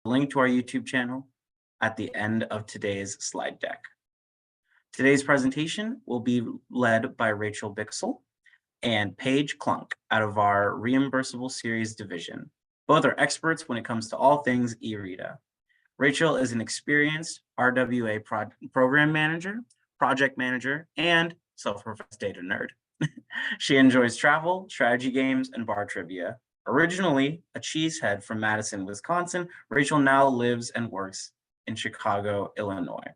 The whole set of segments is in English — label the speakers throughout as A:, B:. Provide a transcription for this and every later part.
A: link to our YouTube channel at the end of today's slide deck. Today's presentation will be led by Rachel Bixel and Paige Klunk out of our Reimbursable Series division. Both are experts when it comes to all things eRETA. Rachel is an experienced RWA program manager, project manager, and self-professed data nerd. She enjoys travel, strategy games, and bar trivia. Originally a cheesehead from Madison, Wisconsin, Rachel now lives and works in Chicago, Illinois.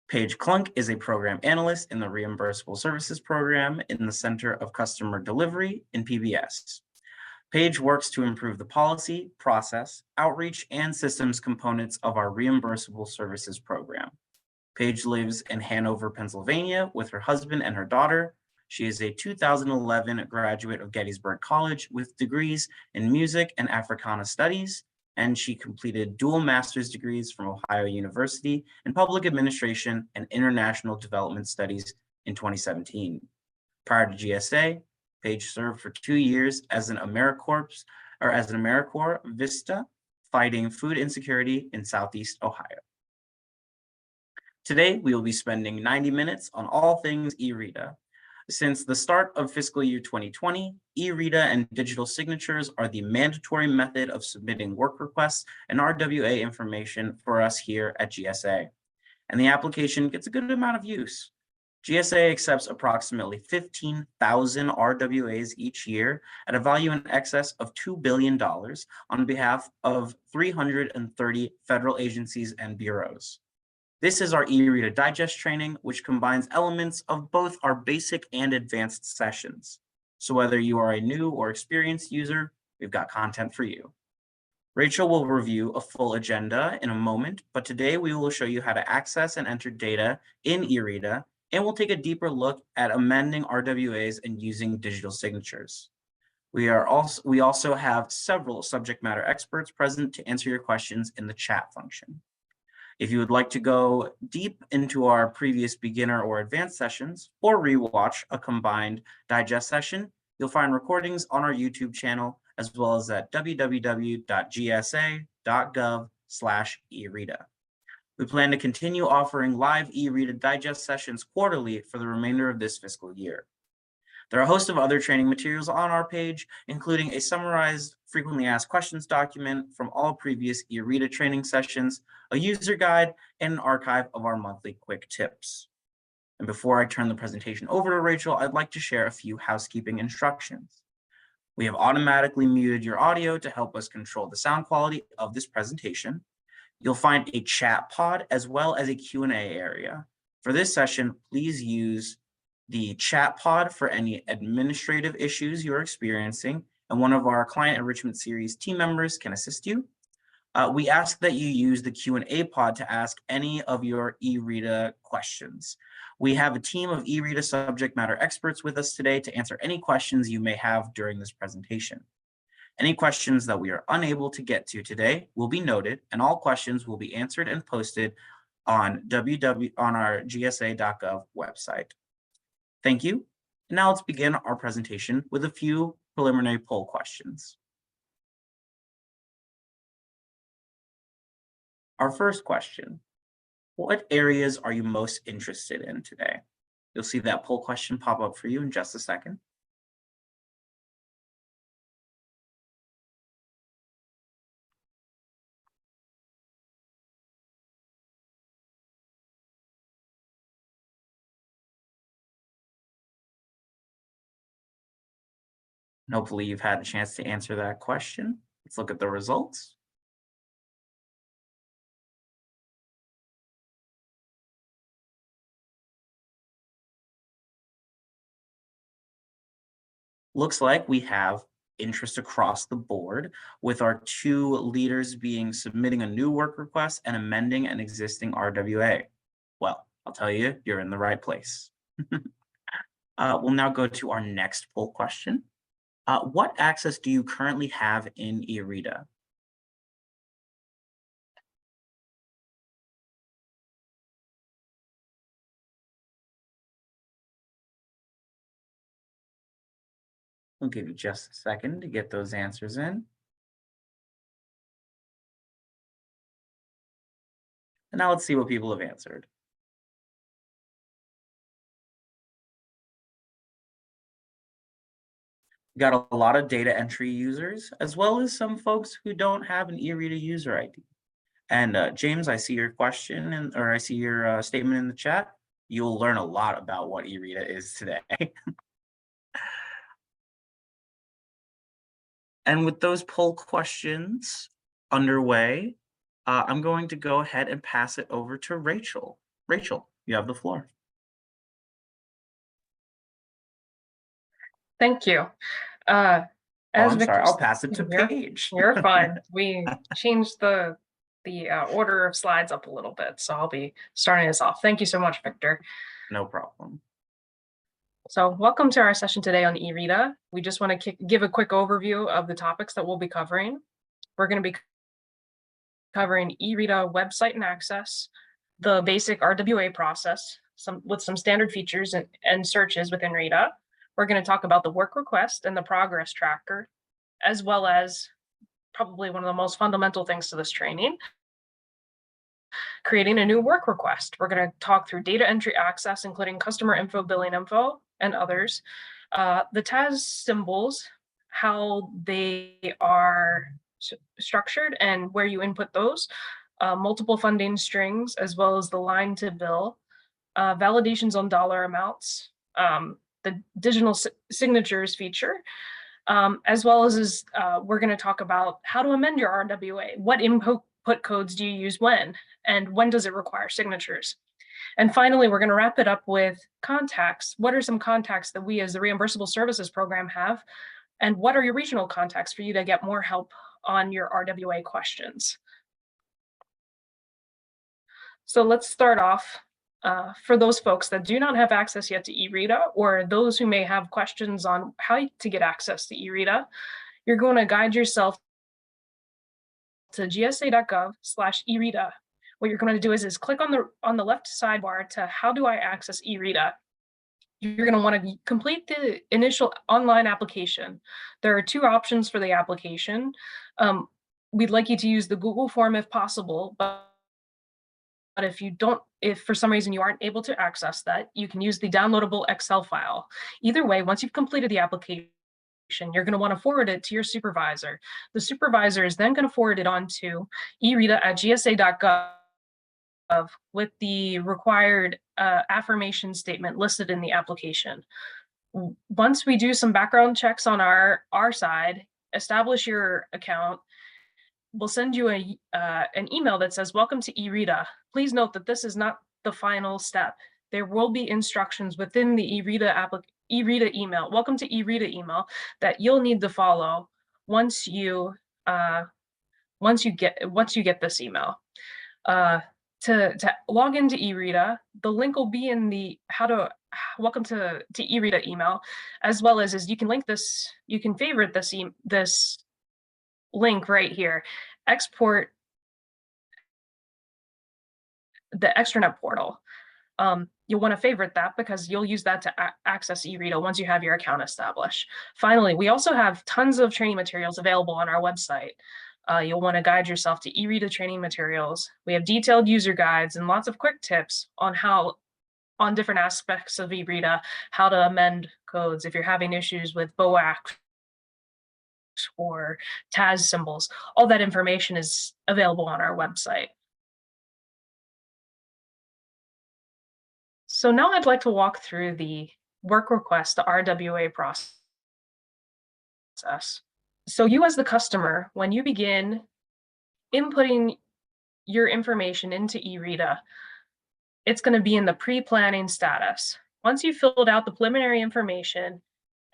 A: Paige Klunk is a program analyst in the Reimbursable Services Program in the Center of Customer Delivery in PBS. Paige works to improve the policy, process, outreach, and systems components of our Reimbursable Services Program. Paige lives in Hanover, Pennsylvania with her husband and her daughter. She is a 2011 graduate of Gettysburg College with degrees in music and Africana studies, and she completed dual master's degrees from Ohio University in public administration and international development studies in 2017. Prior to GSA, Paige served for 2 years as an AmeriCorps Vista, fighting food insecurity in Southeast Ohio. Today, we will be spending 90 minutes on all things eRETA. Since the start of fiscal year 2020, eRETA and digital signatures are the mandatory method of submitting work requests and RWA information for us here at GSA. And the application gets a good amount of use. GSA accepts approximately 15,000 RWAs each year at a value in excess of $2 billion on behalf of 330 federal agencies and bureaus. This is our eRETA Digest training, which combines elements of both our basic and advanced sessions. So whether you are a new or experienced user, we've got content for you. Rachel will review a full agenda in a moment, but today we will show you how to access and enter data in eRETA, and we'll take a deeper look at amending RWAs and using digital signatures. We also have several subject matter experts present to answer your questions in the chat function. If you would like to go deep into our previous beginner or advanced sessions or rewatch a combined digest session, you'll find recordings on our YouTube channel as well as at www.gsa.gov/eRETA. We plan to continue offering live eRETA Digest sessions quarterly for the remainder of this fiscal year. There are a host of other training materials on our page, including a summarized frequently asked questions document from all previous eRETA training sessions, a user guide, and an archive of our monthly quick tips. And before I turn the presentation over to Rachel, I'd like to share a few housekeeping instructions. We have automatically muted your audio to help us control the sound quality of this presentation. You'll find a chat pod as well as a Q&A area. For this session, please use the chat pod for any administrative issues you're experiencing, and one of our Client Enrichment Series team members can assist you. We ask that you use the Q&A pod to ask any of your eRETA questions. We have a team of eRETA subject matter experts with us today to answer any questions you may have during this presentation. Any questions that we are unable to get to today will be noted, and all questions will be answered and posted on our gsa.gov website. Thank you. And now let's begin our presentation with a few preliminary poll questions. Our first question: what areas are you most interested in today? You'll see that poll question pop up for you in just a second. And hopefully you've had a chance to answer that question. Let's look at the results. Looks like we have interest across the board, with our two leaders being submitting a new work request and amending an existing RWA. Well, I'll tell you, you're in the right place. We'll now go to our next poll question. What access do you currently have in eRETA? I'll give you just a second to get those answers in. And now let's see what people have answered. We got a lot of data entry users, as well as some folks who don't have an eRETA user ID. And James, I see your question or I see your statement in the chat. You'll learn a lot about what eRETA is today. And with those poll questions underway, I'm going to go ahead and pass it over to Rachel. Rachel, you have the floor.
B: Thank you.
A: I'm sorry, I'll pass it to Paige.
B: You're fine. We changed the order of slides up a little bit, so I'll be starting us off. Thank you so much, Victor.
A: No problem.
B: So welcome to our session today on eRETA. We just want to give a quick overview of the topics that we'll be covering. We're going to be covering eRETA website and access, the basic RWA process, with some standard features and searches within eRETA. We're going to talk about the work request and the progress tracker, as well as probably one of the most fundamental things to this training, creating a new work request. We're going to talk through data entry access, including customer info, billing info, and others. The TAS symbols, how they are structured and where you input those, multiple funding strings, as well as the line to bill, validations on dollar amounts, the digital signatures feature, as well as we're going to talk about how to amend your RWA. What input codes do you use when, and when does it require signatures? And finally, we're going to wrap it up with contacts. What are some contacts that we as the Reimbursable Services Program have? And what are your regional contacts for you to get more help on your RWA questions? So let's start off. For those folks that do not have access yet to eRETA, or those who may have questions on how to get access to eRETA, you're going to guide yourself to gsa.gov/eRETA. What you're going to do is click on the left sidebar to how do I access eRETA. You're going to want to complete the initial online application. There are two options for the application. We'd like you to use the Google form if possible, but if for some reason you aren't able to access that, you can use the downloadable Excel file. Either way, once you've completed the application, you're going to want to forward it to your supervisor. The supervisor is then going to forward it on to eRETA@gsa.gov with the required affirmation statement listed in the application. Once we do some background checks on our side, establish your account, we'll send you an email that says, "Welcome to eRETA. Please note that this is not the final step. There will be instructions within the eRETA email, welcome to eRETA email, that you'll need to follow once you get this email." To log into eRETA, the link will be in the welcome to eRETA email, as well as you can link this, you can favorite this link right here, export the extranet portal. You'll want to favorite that because you'll use that to access eRETA once you have your account established. Finally, we also have tons of training materials available on our website. You'll want to guide yourself to eRETA training materials. We have detailed user guides and lots of quick tips on different aspects of eRETA, how to amend codes if you're having issues with BOAC or TAS symbols. All that information is available on our website. So now I'd like to walk through the work request, the RWA process. So you as the customer, when you begin inputting your information into eRETA, it's going to be in the pre-planning status. Once you've filled out the preliminary information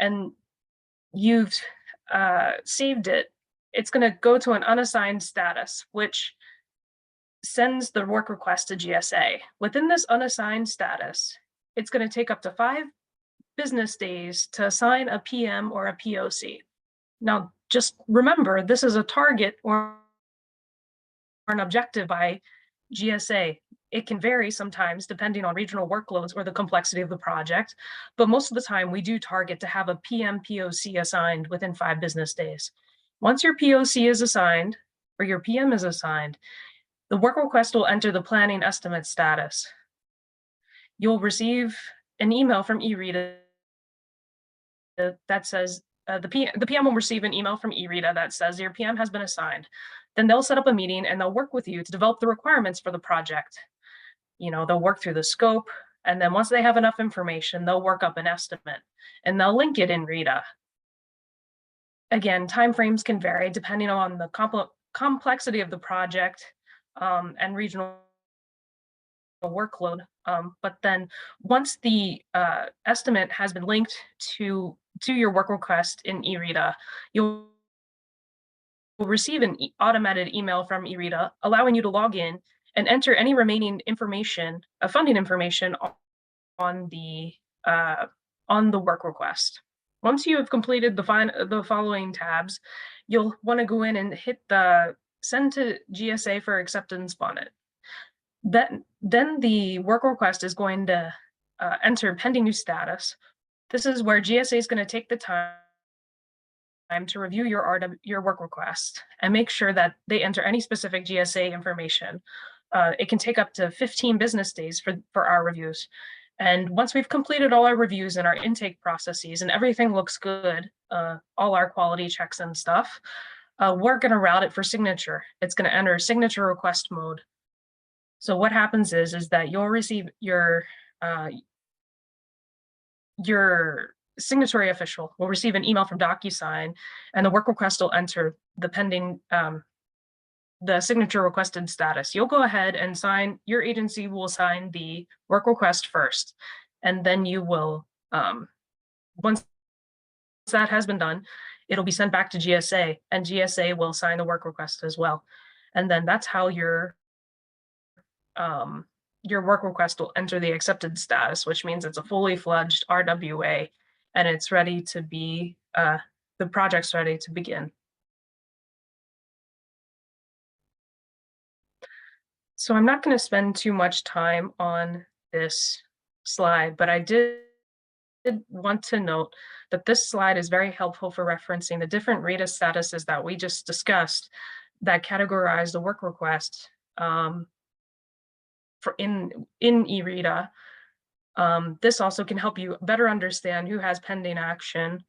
B: and you've saved it, it's going to go to an unassigned status, which sends the work request to GSA. Within this unassigned status, it's going to take up to 5 business days to assign a PM or a POC. Now, just remember, this is a target or an objective by GSA. It can vary sometimes depending on regional workloads or the complexity of the project, but most of the time we do target to have a PM POC assigned within 5 business days. Once your POC is assigned or your PM is assigned, The work request will enter the planning estimate status. You'll receive an email from eRETA that says, the PM will receive an email from eRETA that says your PM has been assigned. Then they'll set up a meeting and they'll work with you to develop the requirements for the project. They'll work through the scope, and then once they have enough information, they'll work up an estimate and they'll link it in RETA. Again, timeframes can vary depending on the complexity of the project and regional workload. But then once the estimate has been linked to your work request in eRETA, you'll receive an automated email from eRETA allowing you to log in and enter any remaining information, funding information on the work request. Once you have completed the following tabs, you'll want to go in and hit the send to GSA for acceptance button. Then the work request is going to enter pending new status. This is where GSA is going to take the time to review your work request and make sure that they enter any specific GSA information. It can take up to 15 business days for our reviews. And once we've completed all our reviews and our intake processes and everything looks good, all our quality checks and stuff, we're going to route it for signature. It's going to enter signature request mode. So what happens is that you'll receive your signatory official will receive an email from DocuSign, and the work request will enter the pending the signature requested status. You'll go ahead and sign, your agency will sign the work request first, and then you will, once that has been done, it'll be sent back to GSA, and GSA will sign the work request as well. And then that's how your work request will enter the accepted status, which means it's a fully fledged RWA, and it's ready to be, the project's ready to begin. So I'm not going to spend too much time on this slide, but I did want to note that this slide is very helpful for referencing the different RETA statuses that we just discussed that categorize the work request in eRETA. This also can help you better understand who has pending action,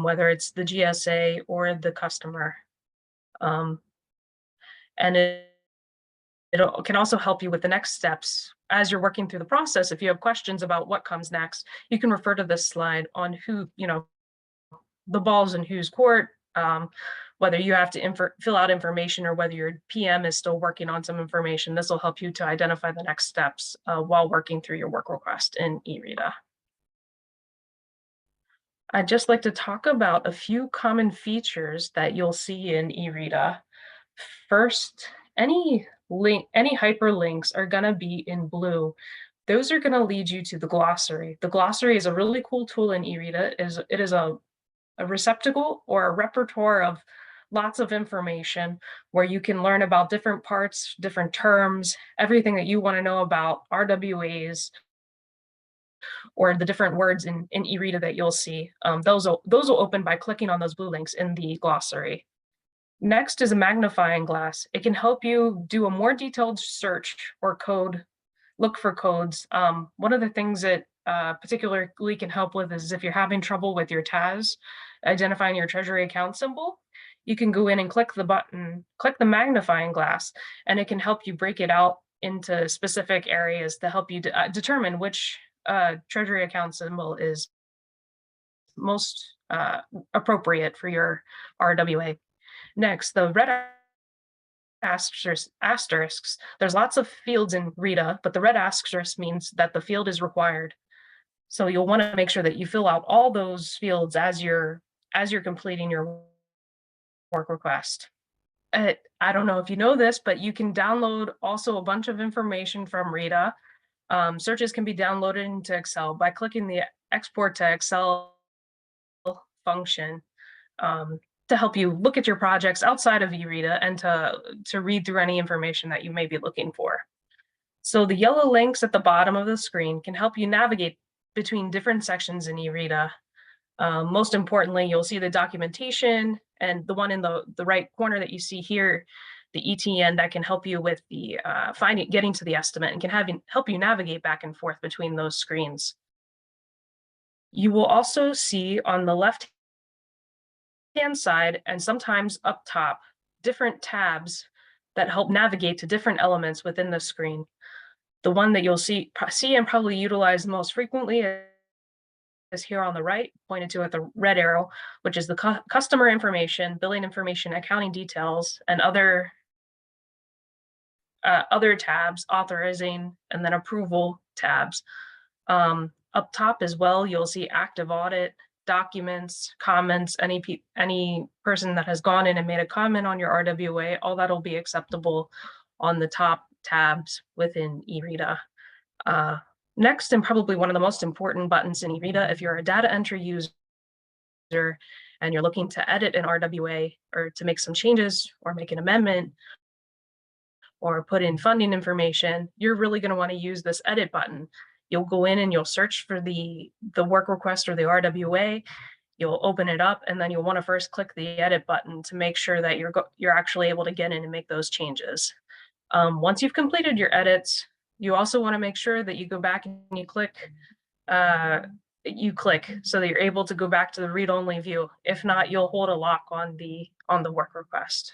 B: whether it's the GSA or the customer. And it can also help you with the next steps as you're working through the process. If you have questions about what comes next, you can refer to this slide on who, the ball's in whose court, whether you have to fill out information or whether your PM is still working on some information. This will help you to identify the next steps while working through your work request in eRETA. I'd just like to talk about a few common features that you'll see in eRETA. First, any hyperlinks are going to be in blue. Those are going to lead you to the glossary. The glossary is a really cool tool in eRETA. It is a receptacle or a repertoire of lots of information where you can learn about different parts, different terms, everything that you want to know about RWAs or the different words in eRETA that you'll see. Those will open by clicking on those blue links in the glossary. Next is a magnifying glass. It can help you do a more detailed search or look for codes. One of the things that particularly can help with is if you're having trouble with your TAS, identifying your treasury account symbol, you can go in and click the button, click the magnifying glass, and it can help you break it out into specific areas to help you determine which treasury account symbol is most appropriate for your RWA. Next, the red asterisks. There's lots of fields in RETA, but the red asterisk means that the field is required. So you'll want to make sure that you fill out all those fields as you're completing your work request. I don't know if you know this, but you can download also a bunch of information from RETA. Searches can be downloaded into Excel by clicking the export to Excel function. To help you look at your projects outside of eRETA and to read through any information that you may be looking for. So the yellow links at the bottom of the screen can help you navigate between different sections in eRETA. Most importantly, you'll see the documentation, and the one in the right corner that you see here the ETN that can help you with the getting to the estimate and can help you navigate back and forth between those screens. You will also see on the left-hand side and sometimes up top, different tabs that help navigate to different elements within the screen. The one that you'll see and probably utilize most frequently is here on the right, pointed to with the red arrow, which is the customer information, billing information, accounting details, and other tabs, authorizing, and then approval tabs. Up top as well, you'll see active audit, documents, comments, any person that has gone in and made a comment on your RWA, all that'll be acceptable on the top tabs within eRETA. Next, and probably one of the most important buttons in eRETA, if you're a data entry user and you're looking to edit an RWA or to make some changes or make an amendment or put in funding information, you're really going to want to use this edit button. You'll go in and you'll search for the work request or the RWA. You'll open it up, and then you'll want to first click the edit button to make sure that you're actually able to get in and make those changes. Once you've completed your edits, you also want to make sure that you go back and you click so that you're able to go back to the read-only view. If not, you'll hold a lock on the work request.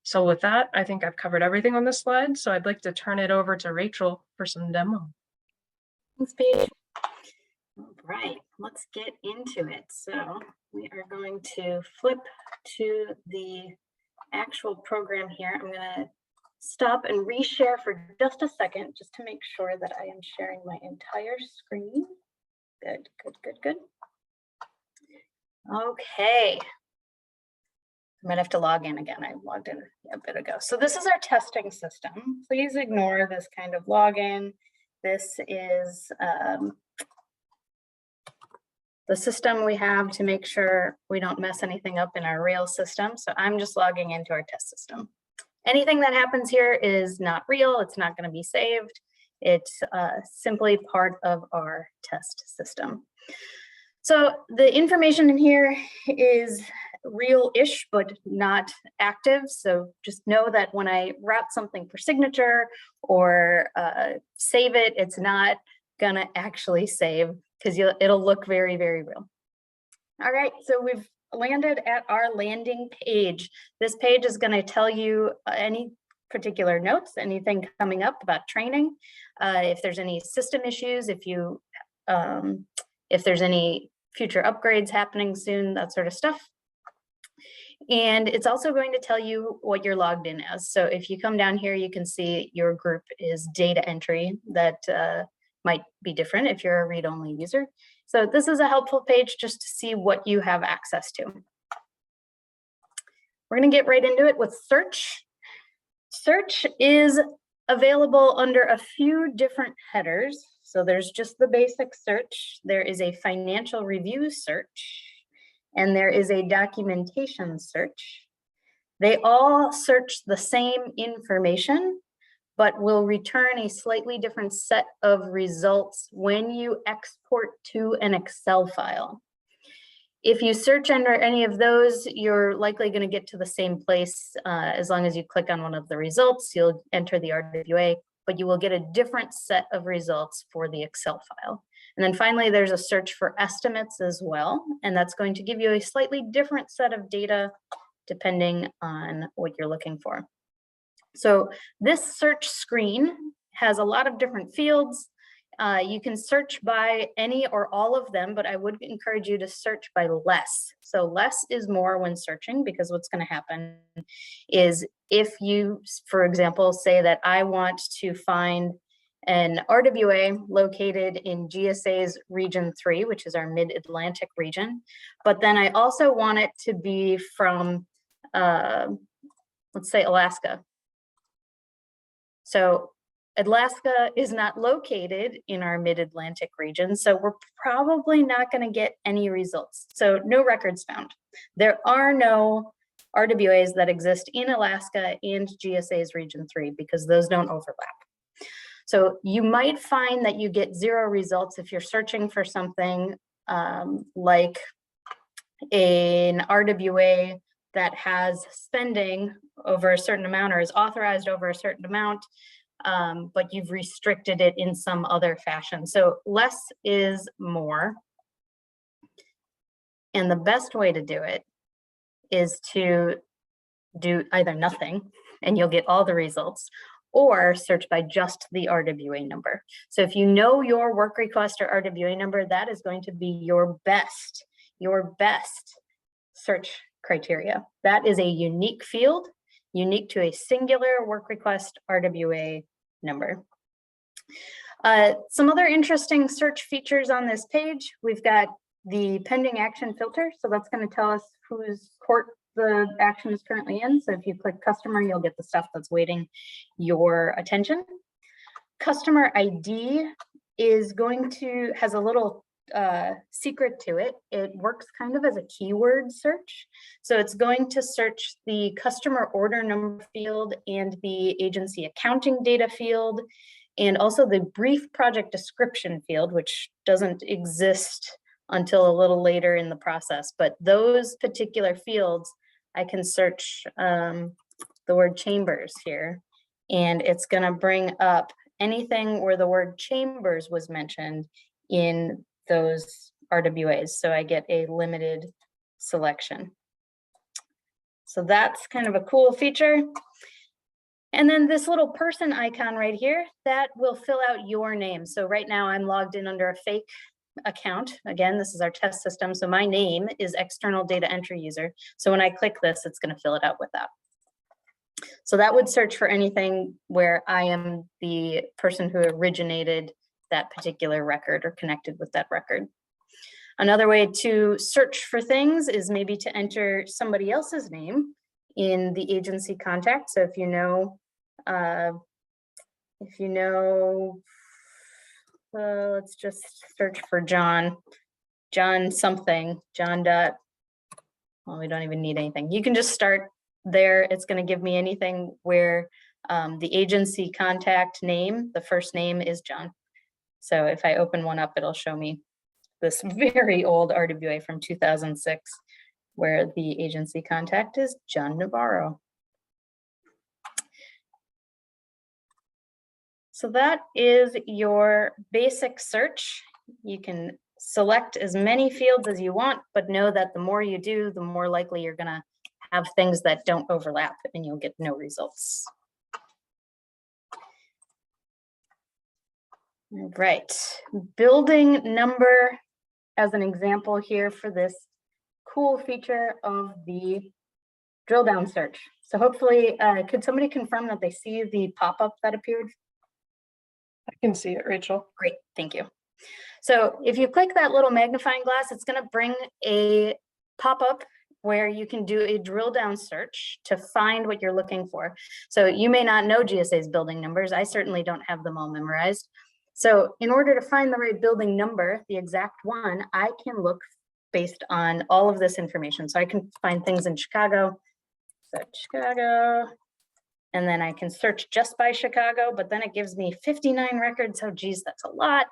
B: So with that, I think I've covered everything on this slide. So I'd like to turn it over to Rachel for some demo.
C: Thanks, Paige. All right, let's get into it. So we are going to flip to the actual program here. I'm going to stop and reshare for just a second, just to make sure that I am sharing my entire screen. Good, good, good, good. Okay. I might have to log in again. I logged in a bit ago. So this is our testing system. Please ignore this kind of login. This is the system we have to make sure we don't mess anything up in our real system. So I'm just logging into our test system. Anything that happens here is not real. It's not going to be saved. It's simply part of our test system. So the information in here is real-ish, but not active. So just know that when I route something for signature or save it, it's not gonna actually save because it'll look very, very real. All right, so we've landed at our landing page. This page is gonna tell you any particular notes, anything coming up about training, if there's any system issues, if there's any future upgrades happening soon, that sort of stuff. And it's also going to tell you what you're logged in as. So if you come down here, you can see your group is data entry. That might be different if you're a read-only user. So this is a helpful page just to see what you have access to. We're going to get right into it with search. Search is available under a few different headers. So there's just the basic search. There is a financial review search, and there is a documentation search. They all search the same information, but will return a slightly different set of results when you export to an Excel file. If you search under any of those, you're likely going to get to the same place. As long as you click on one of the results, you'll enter the RWA, but you will get a different set of results for the Excel file. And then finally, there's a search for estimates as well, and that's going to give you a slightly different set of data depending on what you're looking for. So this search screen has a lot of different fields. You can search by any or all of them, but I would encourage you to search by less. So less is more when searching, because what's going to happen is if you, for example, say that I want to find an RWA located in GSA's region 3, which is our mid-Atlantic region, but then I also want it to be from, let's say, Alaska. So Alaska is not located in our mid-Atlantic region, so we're probably not going to get any results. So no records found. There are no RWAs that exist in Alaska and GSA's region 3 because those don't overlap. So you might find that you get 0 results if you're searching for something like an RWA that has spending over a certain amount or is authorized over a certain amount, but you've restricted it in some other fashion. So less is more. And the best way to do it is to do either nothing and you'll get all the results, or search by just the RWA number. So if you know your work request or RWA number, that is going to be your best search criteria. That is a unique field, unique to a singular work request RWA number. Some other interesting search features on this page. We've got the pending action filter. So that's going to tell us whose court the action is currently in. So if you click customer, you'll get the stuff that's waiting your attention. Customer ID is has a little secret to it. It works kind of as a keyword search. So it's going to search the customer order number field and the agency accounting data field, and also the brief project description field, which doesn't exist until a little later in the process. But those particular fields, I can search the word chambers here, and it's going to bring up anything where the word chambers was mentioned in those RWAs. So I get a limited selection. So that's kind of a cool feature. And then this little person icon right here, that will fill out your name. So right now I'm logged in under a fake account. Again, this is our test system. So my name is external data entry user. So when I click this, it's going to fill it out with that. So that would search for anything where I am the person who originated that particular record or connected with that record. Another way to search for things is maybe to enter somebody else's name in the agency contact. So if you know, let's just search for John something, John dot, well, we don't even need anything. You can just start there. It's going to give me anything where the agency contact name, the first name is John. So if I open one up, it'll show me this very old RWA from 2006, where the agency contact is John Navarro. So that is your basic search. You can select as many fields as you want, but know that the more you do, the more likely you're gonna have things that don't overlap and you'll get no results. All right, building number as an example here for this cool feature of the drill down search. So hopefully, could somebody confirm that they see the pop-up that appeared?
B: I can see it, Rachel.
C: Great, thank you. So if you click that little magnifying glass, it's going to bring a pop-up where you can do a drill down search to find what you're looking for. So you may not know GSA's building numbers. I certainly don't have them all memorized. So in order to find the right building number, the exact one, I can look based on all of this information. So I can find things in Chicago, so Chicago, and then I can search just by Chicago, but then it gives me 59 records. Oh geez, that's a lot.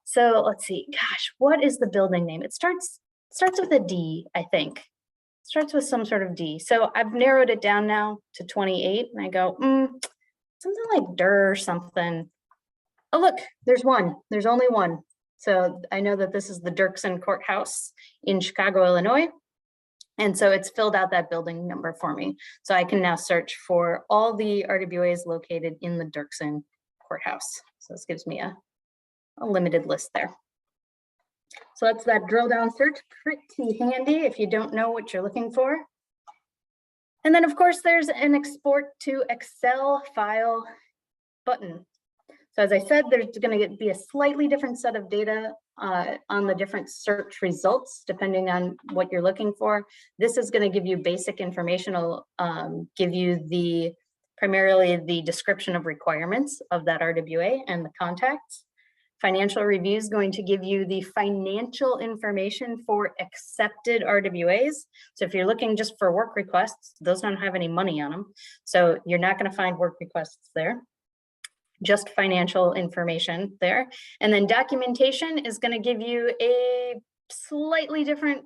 C: So let's see, gosh, what is the building name? It starts with a D, I think. Starts with some sort of D. So I've narrowed it down now to 28, and I go, something like Durr or something. Oh look, there's one, there's only one. So I know that this is the Dirksen Courthouse in Chicago, Illinois. And so it's filled out that building number for me. So I can now search for all the RWAs located in the Dirksen Courthouse. So this gives me a limited list there. So that's that drill down search, pretty handy if you don't know what you're looking for. And then of course there's an export to Excel file button. So as I said, there's going to be a slightly different set of data on the different search results, depending on what you're looking for. This is going to give you basic information. It'll give you primarily the description of requirements of that RWA and the contacts. Financial review is going to give you the financial information for accepted RWAs. So if you're looking just for work requests, those don't have any money on them. So you're not going to find work requests there. Just financial information there. And then documentation is going to give you a slightly different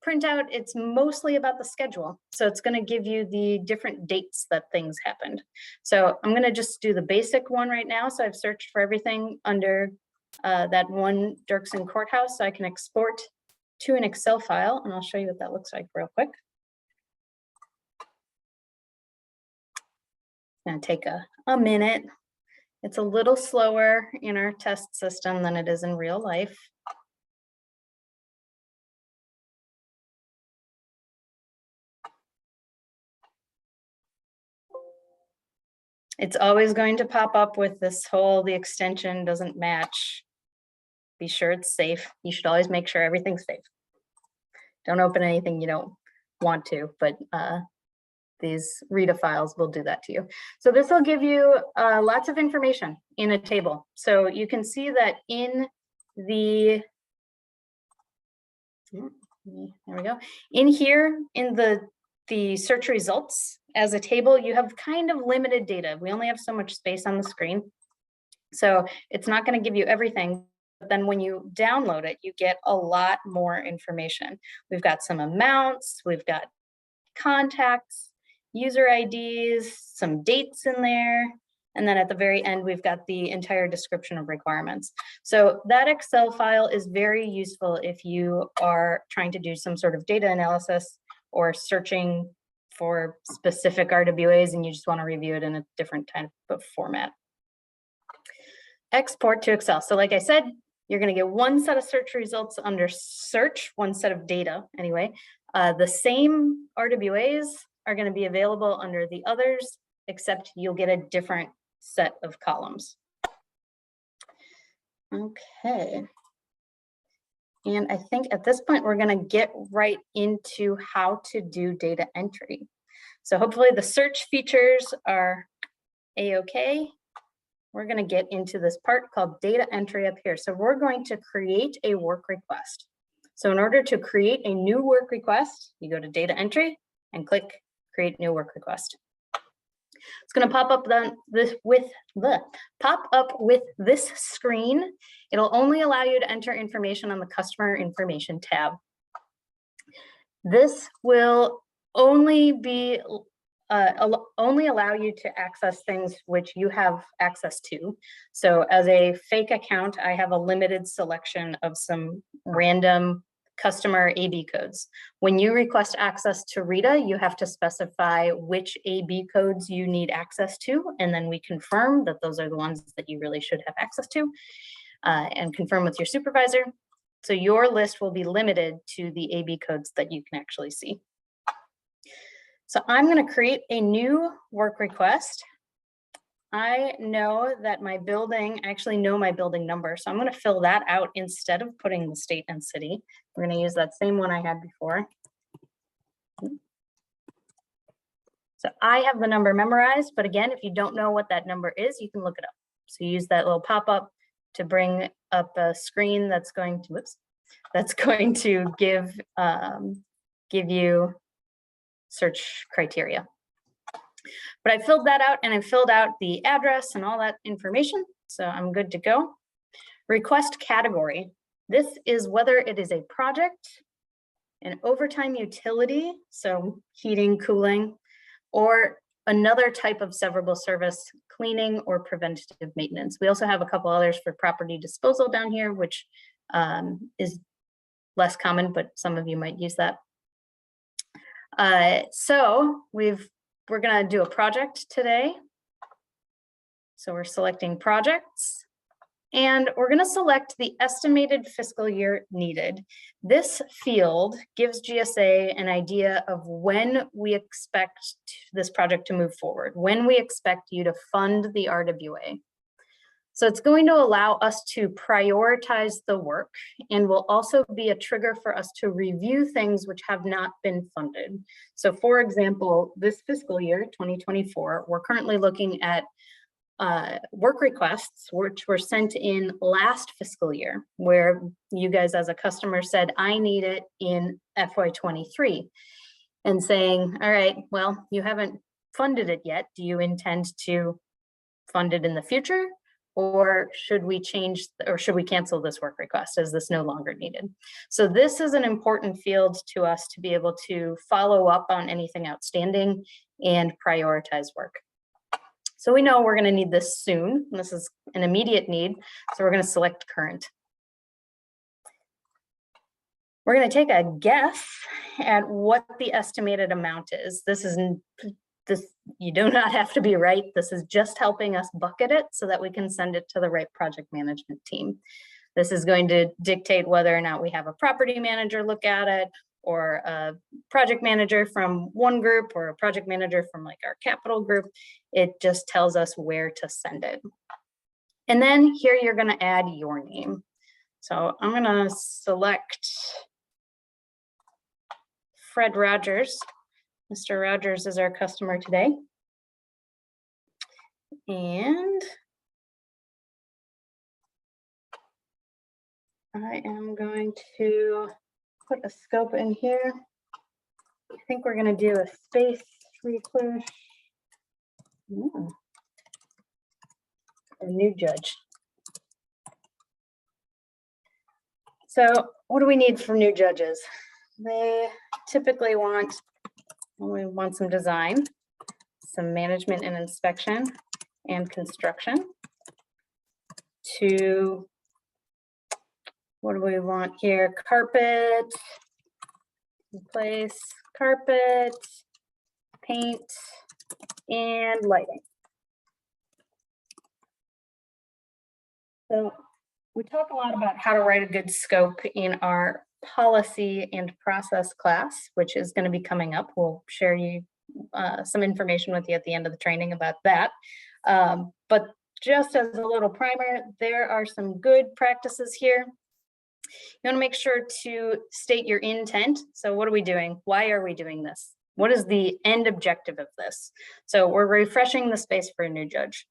C: printout, it's mostly about the schedule. So it's going to give you the different dates that things happened. So I'm going to just do the basic one right now. So I've searched for everything under that one Dirksen Courthouse. So I can export to an Excel file, and I'll show you what that looks like real quick. It's going to take a minute. It's a little slower in our test system than it is in real life. It's always going to pop up with this whole, the extension doesn't match. Be sure it's safe. You should always make sure everything's safe. Don't open anything you don't want to, but these RETA files will do that to you. So this will give you lots of information in a table. So you can see that in the, there we go. In here, in the search results as a table, you have kind of limited data. We only have so much space on the screen. So it's not going to give you everything. But then when you download it, you get a lot more information. We've got some amounts, we've got contacts, user IDs, some dates in there. And then at the very end, we've got the entire description of requirements. So that Excel file is very useful if you are trying to do some sort of data analysis or searching for specific RWAs and you just want to review it in a different type of format. Export to Excel. So like I said, you're going to get one set of search results under search, one set of data anyway. The same RWAs are going to be available under the others, except you'll get a different set of columns. Okay. And I think at this point, we're going to get right into how to do data entry. So hopefully the search features are a-okay. We're going to get into this part called data entry up here. So we're going to create a work request. So in order to create a new work request, you go to data entry and click create new work request. It's going to pop up with this screen. It'll only allow you to enter information on the customer information tab. This will only be only allow you to access things which you have access to. So as a fake account, I have a limited selection of some random customer AB codes. When you request access to RETA, you have to specify which AB codes you need access to, and then we confirm that those are the ones that you really should have access to, and confirm with your supervisor. So your list will be limited to the AB codes that you can actually see. So I'm going to create a new work request. I know that my building, I actually know my building number, so I'm going to fill that out instead of putting the state and city. We're going to use that same one I had before. So I have the number memorized, but again, if you don't know what that number is, you can look it up. So use that little pop-up to bring up a screen that's going to, give you search criteria. But I filled that out and I filled out the address and all that information. So I'm good to go. Request category. This is whether it is a project, an overtime utility, so heating, cooling, or another type of severable service, cleaning or preventative maintenance. We also have a couple others for property disposal down here, which is less common, but some of you might use that. So we're going to do a project today. So we're selecting projects and we're going to select the estimated fiscal year needed. This field gives GSA an idea of when we expect this project to move forward, when we expect you to fund the RWA. So it's going to allow us to prioritize the work and will also be a trigger for us to review things which have not been funded. So for example, this fiscal year, 2024, we're currently looking at work requests which were sent in last fiscal year, where you guys as a customer said, I need it in FY23, and saying, all right, well, you haven't funded it yet. Do you intend to fund it in the future? or should we change, or should we cancel this work request? Is this no longer needed? So this is an important field to us to be able to follow up on anything outstanding and prioritize work. So we know we're going to need this soon. This is an immediate need, so we're going to select current. We're going to take a guess at what the estimated amount is. This, you do not have to be right. This is just helping us bucket it so that we can send it to the right project management team. This is going to dictate whether or not we have a property manager look at it, or a project manager from one group, or a project manager from like our capital group. It just tells us where to send it. And then here you're going to add your name. So I'm going to select Fred Rogers. Mr. Rogers is our customer today. And I am going to put a scope in here. I think we're going to do a space recluse. A new judge. So what do we need from new judges? They typically want, we want some design, some management and inspection, and construction. To, what do we want here? Carpet, replace carpet, paint, and lighting. So we talk a lot about how to write a good scope in our policy and process class, which is going to be coming up. We'll share you some information with you at the end of the training about that. But just as a little primer, there are some good practices here. You want to make sure to state your intent. So what are we doing? Why are we doing this? What is the end objective of this? So we're refreshing the space for a new judge.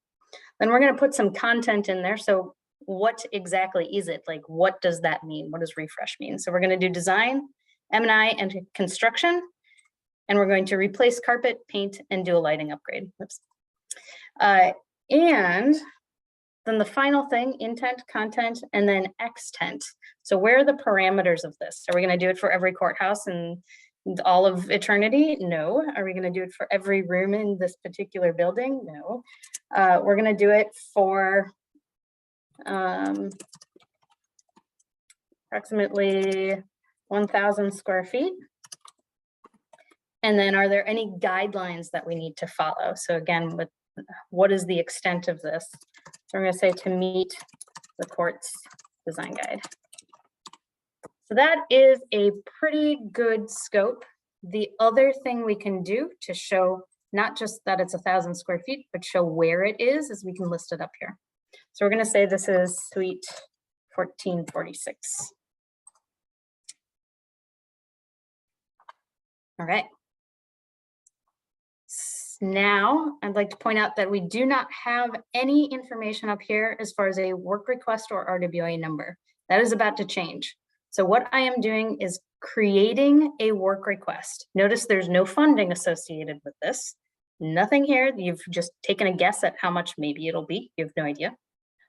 C: Then we're going to put some content in there. So what exactly is it? Like, what does that mean? What does refresh mean? So we're going to do design, M&I, and construction. And we're going to replace carpet, paint, and do a lighting upgrade. Oops. And then the final thing, intent, content, and then extent. So where are the parameters of this? Are we going to do it for every courthouse and all of eternity? No. Are we going to do it for every room in this particular building? No. We're going to do it for approximately 1,000 square feet. And then are there any guidelines that we need to follow? So again, with what is the extent of this? So we're going to say to meet the court's design guide. So that is a pretty good scope. The other thing we can do to show not just that it's 1,000 square feet, but show where it is we can list it up here. So we're going to say this is suite 1446. All right. Now, I'd like to point out that we do not have any information up here as far as a work request or RWA number. That is about to change. So what I am doing is creating a work request. Notice there's no funding associated with this. Nothing here. You've just taken a guess at how much maybe it'll be. You have no idea.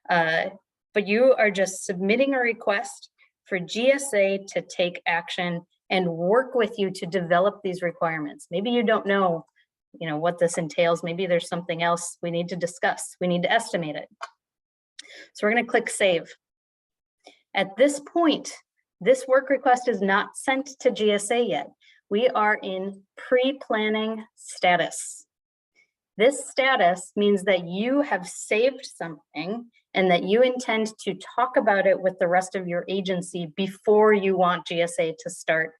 C: But you are just submitting a request for GSA to take action and work with you to develop these requirements. Maybe you don't know, what this entails. Maybe there's something else we need to discuss. We need to estimate it. So we're going to click save. At this point, this work request is not sent to GSA yet. We are in pre-planning status. This status means that you have saved something and that you intend to talk about it with the rest of your agency before you want GSA to start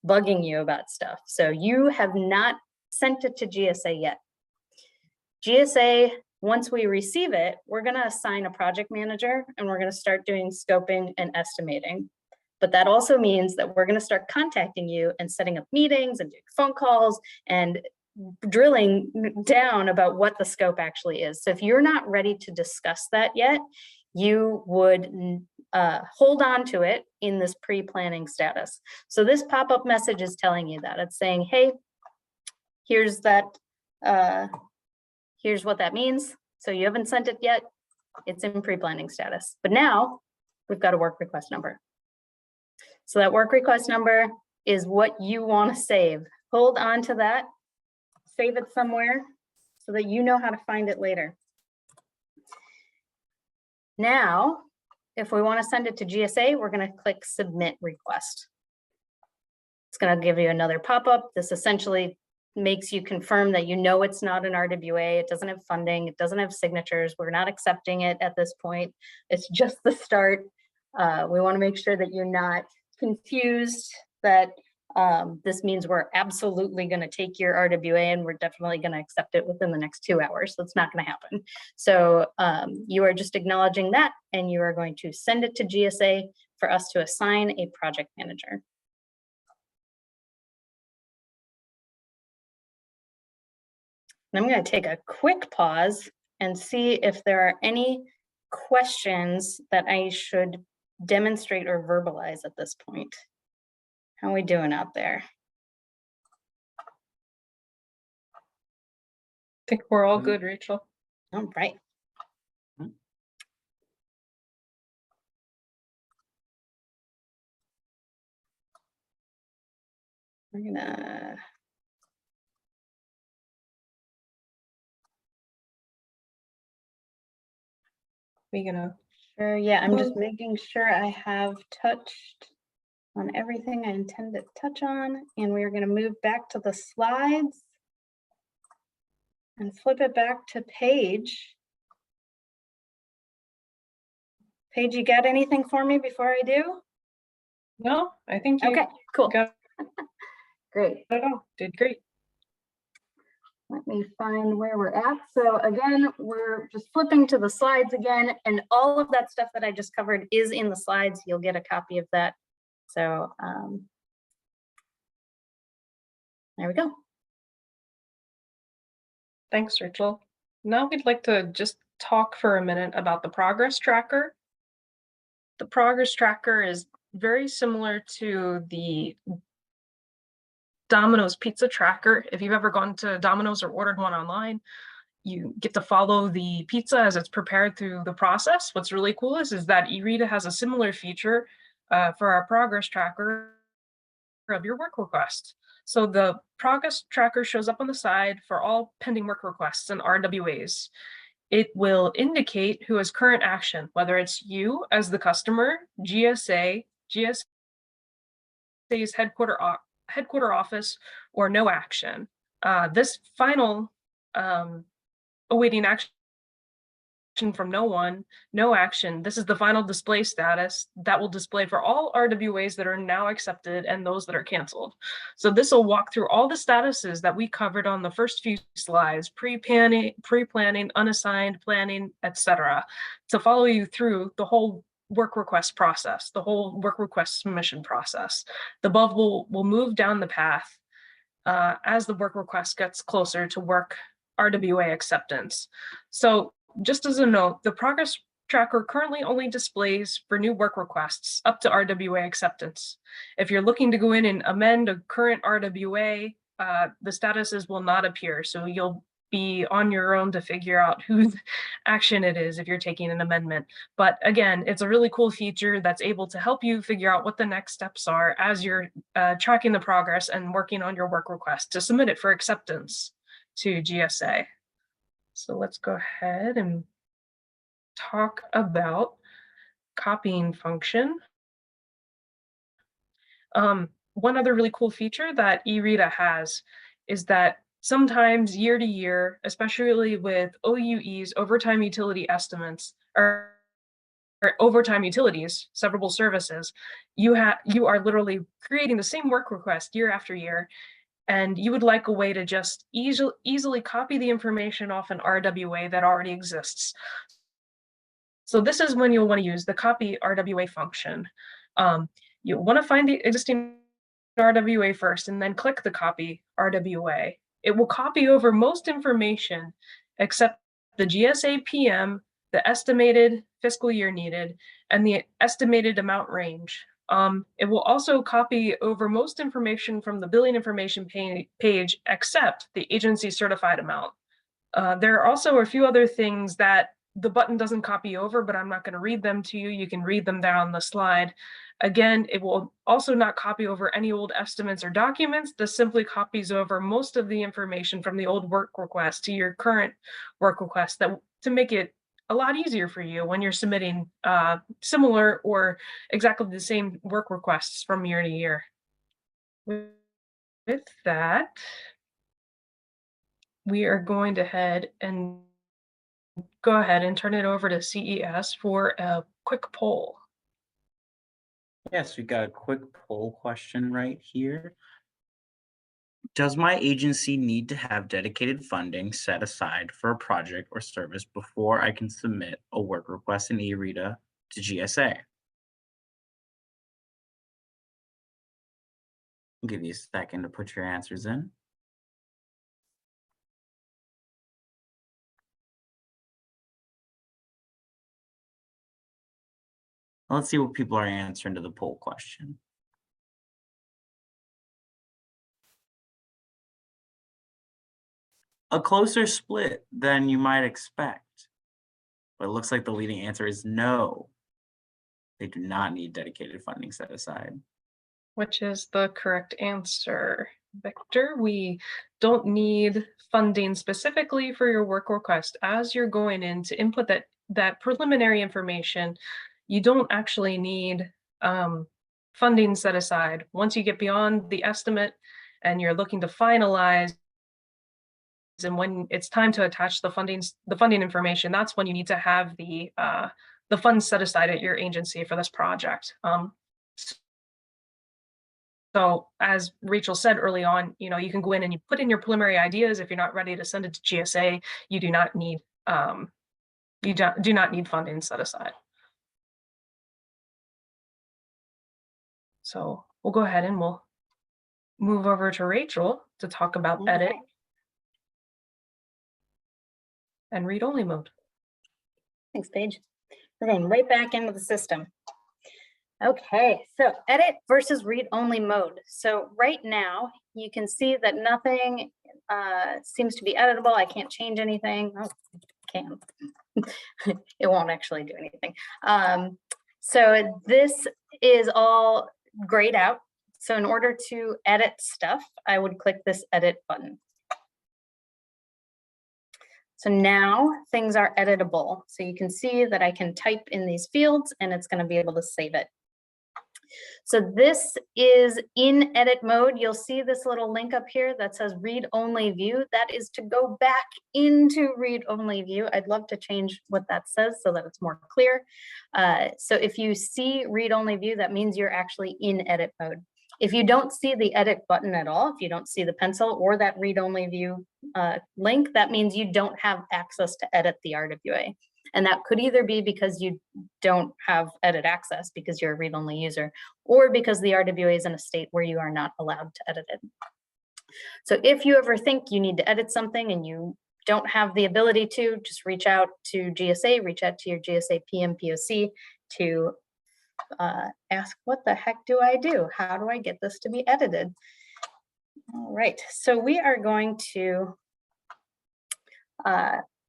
C: bugging you about stuff. So you have not sent it to GSA yet. GSA, once we receive it, we're going to assign a project manager and we're going to start doing scoping and estimating. But that also means that we're going to start contacting you and setting up meetings and doing phone calls and drilling down about what the scope actually is. So if you're not ready to discuss that yet, you would hold on to it in this pre-planning status. So this pop-up message is telling you that. It's saying, hey, here's that, here's what that means. So you haven't sent it yet. It's in pre-planning status. But now we've got a work request number. So that work request number is what you want to save. Hold on to that, save it somewhere so that you know how to find it later. Now, if we want to send it to GSA, we're going to click Submit Request. It's going to give you another pop-up. This essentially makes you confirm that you know it's not an RWA. It doesn't have funding. It doesn't have signatures. We're not accepting it at this point. It's just the start. We want to make sure that you're not confused, that this means we're absolutely going to take your RWA and we're definitely going to accept it within the next 2 hours. That's not going to happen. So you are just acknowledging that, and you are going to send it to GSA for us to assign a project manager. And I'm going to take a quick pause and see if there are any questions that I should demonstrate or verbalize at this point. How are we doing out there?
B: I think we're all good, Rachel.
C: All right. We're gonna sure, yeah, I'm just making sure I have touched on everything I intend to touch on, and we're going to move back to the slides and flip it back to Paige. Paige, you got anything for me before I do?
B: No, I think you
C: okay, cool.
B: got
C: Great.
B: it all. Did great.
C: Let me find where we're at. So again, we're just flipping to the slides again, and all of that stuff that I just covered is in the slides. You'll get a copy of that. So there we go.
B: Thanks, Rachel. Now we'd like to just talk for a minute about the progress tracker. The progress tracker is very similar to the Domino's pizza tracker. If you've ever gone to Domino's or ordered one online, you get to follow the pizza as it's prepared through the process. What's really cool is that eRETA has a similar feature for our progress tracker of your work request. So the progress tracker shows up on the side for all pending work requests and RWAs. It will indicate who has current action, whether it's you as the customer, GSA, GSA's headquarter office, or no action. This final awaiting action from no one, no action. This is the final display status that will display for all RWAs that are now accepted and those that are canceled. So this will walk through all the statuses that we covered on the first few slides: pre-planning, unassigned, planning, etc., to follow you through the whole work request process, the whole work request submission process. The above will move down the path as the work request gets closer to work RWA acceptance. So just as a note, the progress tracker currently only displays for new work requests up to RWA acceptance. If you're looking to go in and amend a current RWA, the statuses will not appear. So you'll be on your own to figure out whose action it is if you're taking an amendment. But again, it's a really cool feature that's able to help you figure out what the next steps are as you're tracking the progress and working on your work request to submit it for acceptance to GSA. So let's go ahead and talk about copying function. One other really cool feature that eRETA has is that sometimes year to year, especially with OUEs, overtime utility estimates, or overtime utilities, severable services, you are literally creating the same work request year after year, and you would like a way to just easily copy the information off an RWA that already exists. So this is when you'll want to use the copy RWA function. You want to find the existing RWA first and then click the copy RWA. It will copy over most information except the GSA PM, the estimated fiscal year needed, and the estimated amount range. It will also copy over most information from the billing information page except the agency certified amount. There are also a few other things that the button doesn't copy over, but I'm not going to read them to you. You can read them down the slide. Again, it will also not copy over any old estimates or documents. This simply copies over most of the information from the old work request to your current work request, that to make it a lot easier for you when you're submitting similar or exactly the same work requests from year to year. With that, we are going to go ahead and turn it over to CES for a quick poll.
A: Yes, we got a quick poll question right here. Does my agency need to have dedicated funding set aside for a project or service before I can submit a work request in eRETA to GSA? I'll give you a second to put your answers in. Let's see what people are answering to the poll question. A closer split than you might expect, but it looks like the leading answer is no. They do not need dedicated funding set aside.
B: Which is the correct answer, Victor. We don't need funding specifically for your work request. As you're going in to input that preliminary information, you don't actually need funding set aside. Once you get beyond the estimate and you're looking to finalize, and when it's time to attach the funding information, that's when you need to have the funds set aside at your agency for this project. So as Rachel said early on, you can go in and you put in your preliminary ideas. If you're not ready to send it to GSA, you do not need funding set aside. So we'll go ahead and we'll move over to Rachel to talk about edit and read-only mode.
C: Thanks, Paige. We're going right back into the system. Okay, so edit versus read-only mode. So right now, you can see that nothing seems to be editable. I can't change anything. Oh, I can. It won't actually do anything. So this is all grayed out. So in order to edit stuff, I would click this edit button. So now things are editable. So you can see that I can type in these fields and it's going to be able to save it. So this is in edit mode. You'll see this little link up here that says read only view. That is to go back into read only view. I'd love to change what that says so that it's more clear. So if you see read only view, that means you're actually in edit mode. If you don't see the edit button at all, if you don't see the pencil or that read only view link, that means you don't have access to edit the RWA. And that could either be because you don't have edit access because you're a read-only user, or because the RWA is in a state where you are not allowed to edit it. So if you ever think you need to edit something and you don't have the ability to, just reach out to GSA, reach out to your GSA PM POC to ask, what the heck do I do? How do I get this to be edited? All right, so we are going to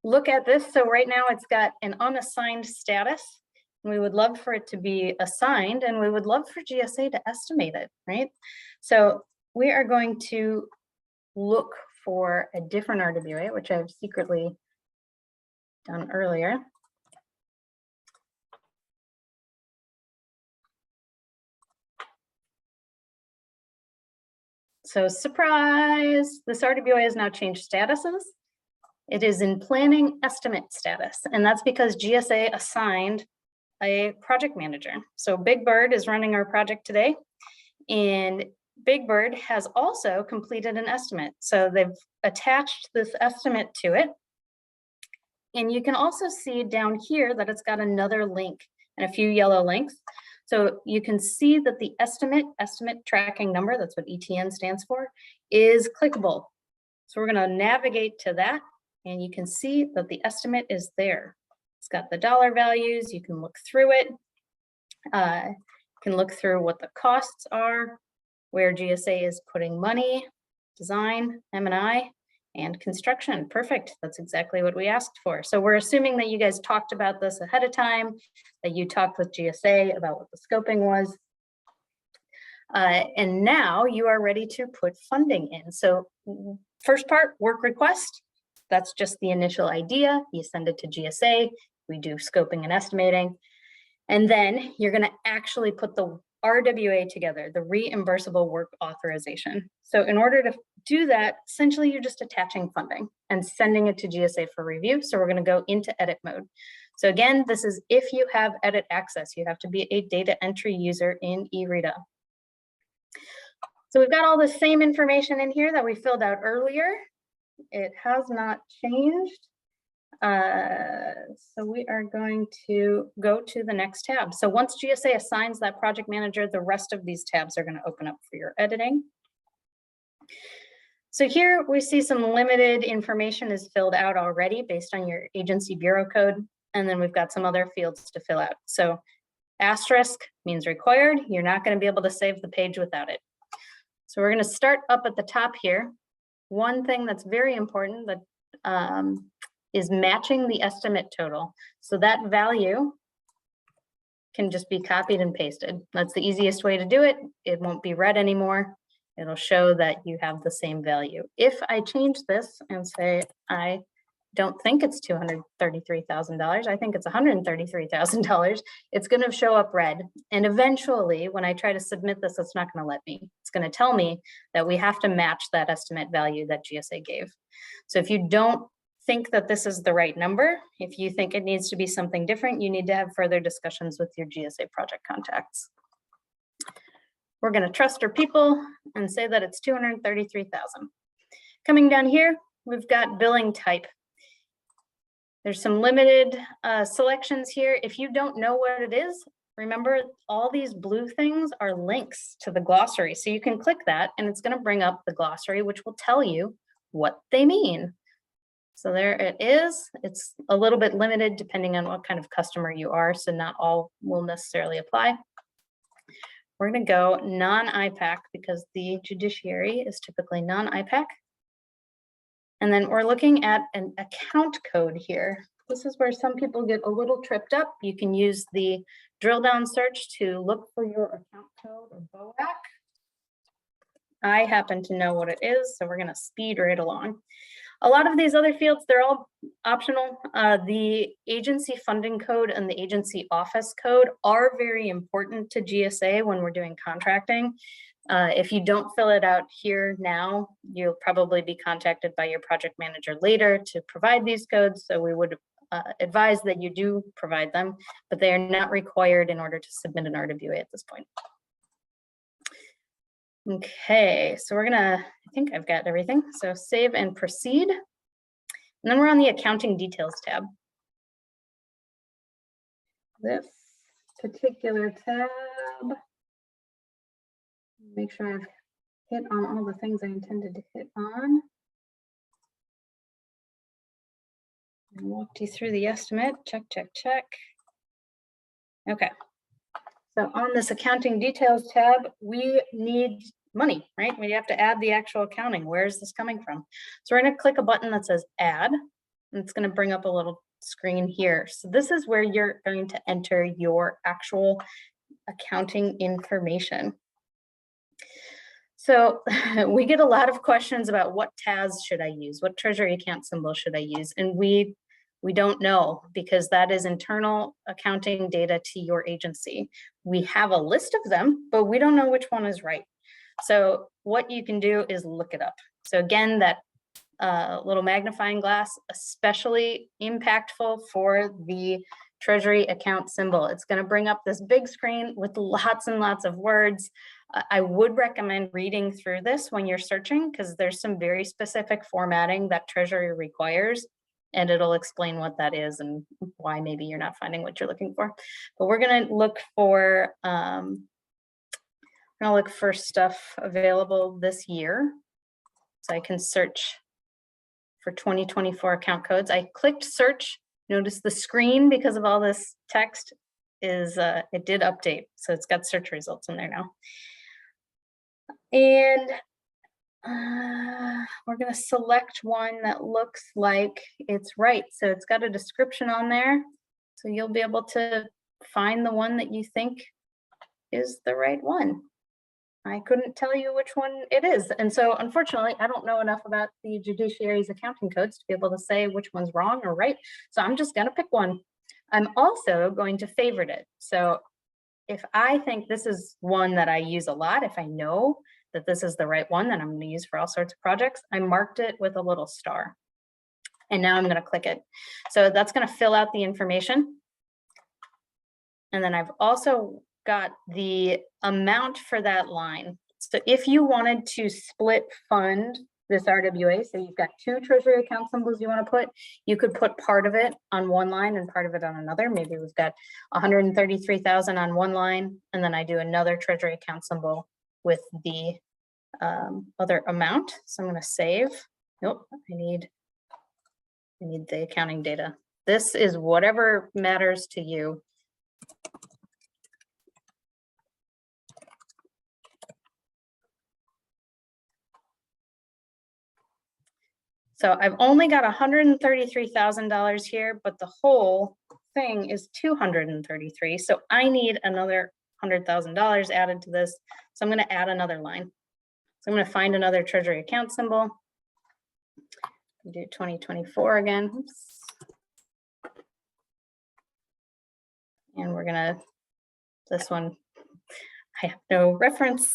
C: look at this. So right now it's got an unassigned status. We would love for it to be assigned and we would love for GSA to estimate it, right? So we are going to look for a different RWA, which I've secretly done earlier. So surprise, this RWA has now changed statuses. It is in planning estimate status, and that's because GSA assigned a project manager. So Big Bird is running our project today, and Big Bird has also completed an estimate. So they've attached this estimate to it. And you can also see down here that it's got another link and a few yellow links. So you can see that the estimate tracking number, that's what ETN stands for, is clickable. So we're going to navigate to that. And you can see that the estimate is there. It's got the dollar values. You can look through it. You can look through what the costs are, where GSA is putting money, design, M&I, and construction. Perfect. That's exactly what we asked for. So we're assuming that you guys talked about this ahead of time, that you talked with GSA about what the scoping was. And now you are ready to put funding in. So first part, work request. That's just the initial idea. You send it to GSA. We do scoping and estimating. And then you're going to actually put the RWA together, the Reimbursable Work Authorization. So in order to do that, essentially you're just attaching funding and sending it to GSA for review. So we're going to go into edit mode. So again, this is if you have edit access, you have to be a data entry user in eRETA. So we've got all the same information in here that we filled out earlier. It has not changed. So we are going to go to the next tab. So once GSA assigns that project manager, the rest of these tabs are going to open up for your editing. So here we see some limited information is filled out already based on your agency bureau code. And then we've got some other fields to fill out. So asterisk means required. You're not going to be able to save the page without it. So we're going to start up at the top here. One thing that's very important that is matching the estimate total. So that value can just be copied and pasted. That's the easiest way to do it. It won't be read anymore. It'll show that you have the same value. If I change this and say, I don't think it's $233,000, I think it's $133,000, it's going to show up red. And eventually, when I try to submit this, it's not going to let me. It's going to tell me that we have to match that estimate value that GSA gave. So if you don't think that this is the right number, if you think it needs to be something different, you need to have further discussions with your GSA project contacts. We're going to trust our people and say that it's $233,000. Coming down here, we've got billing type. There's some limited selections here. If you don't know what it is, remember all these blue things are links to the glossary. So you can click that and it's going to bring up the glossary, which will tell you what they mean. So there it is. It's a little bit limited depending on what kind of customer you are. So not all will necessarily apply. We're going to go non-IPAC because the judiciary is typically non-IPAC. And then we're looking at an account code here. This is where some people get a little tripped up. You can use the drill down search to look for your account code or BOAC. I happen to know what it is, so we're going to speed right along. A lot of these other fields, they're all optional. The agency funding code and the agency office code are very important to GSA when we're doing contracting. If you don't fill it out here now, you'll probably be contacted by your project manager later to provide these codes. So we would advise that you do provide them, but they are not required in order to submit an RWA at this point. Okay, so we're gonna, I think I've got everything. So save and proceed. And then we're on the accounting details tab. This particular tab, make sure I've hit on all the things I intended to hit on. I walked you through the estimate, check, check, check. Okay. So on this accounting details tab, we need money, right? We have to add the actual accounting. Where is this coming from? So we're going to click a button that says add, and it's going to bring up a little screen here. So this is where you're going to enter your actual accounting information. So we get a lot of questions about what TAS should I use? What treasury account symbol should I use? And we don't know because that is internal accounting data to your agency. We have a list of them, but we don't know which one is right. So what you can do is look it up. So again, that little magnifying glass, especially impactful for the treasury account symbol. It's going to bring up this big screen with lots and lots of words. I would recommend reading through this when you're searching because there's some very specific formatting that treasury requires. And it'll explain what that is and why maybe you're not finding what you're looking for. But we're going to look for stuff available this year. So I can search for 2024 account codes. I clicked search. Notice the screen, because of all this text, is it did update. So it's got search results in there now. And we're gonna select one that looks like it's right. So it's got a description on there. So you'll be able to find the one that you think is the right one. I couldn't tell you which one it is. And so unfortunately, I don't know enough about the judiciary's accounting codes to be able to say which one's wrong or right. So I'm just gonna pick one. I'm also going to favorite it. So if I think this is one that I use a lot, if I know that this is the right one that I'm going to use for all sorts of projects, I marked it with a little star. And now I'm going to click it. So that's going to fill out the information. And then I've also got the amount for that line. So if you wanted to split fund this RWA, so you've got two treasury account symbols you want to put, you could put part of it on one line and part of it on another. Maybe we've got 133,000 on one line, and then I do another treasury account symbol with the other amount. So I'm going to save. Nope, I need the accounting data. This is whatever matters to you. So I've only got $133,000 here, but the whole thing is 233. So I need another $100,000 added to this. So I'm going to add another line. So I'm going to find another treasury account symbol. Do 2024 again. Oops. And we're going to, this one, I have no reference.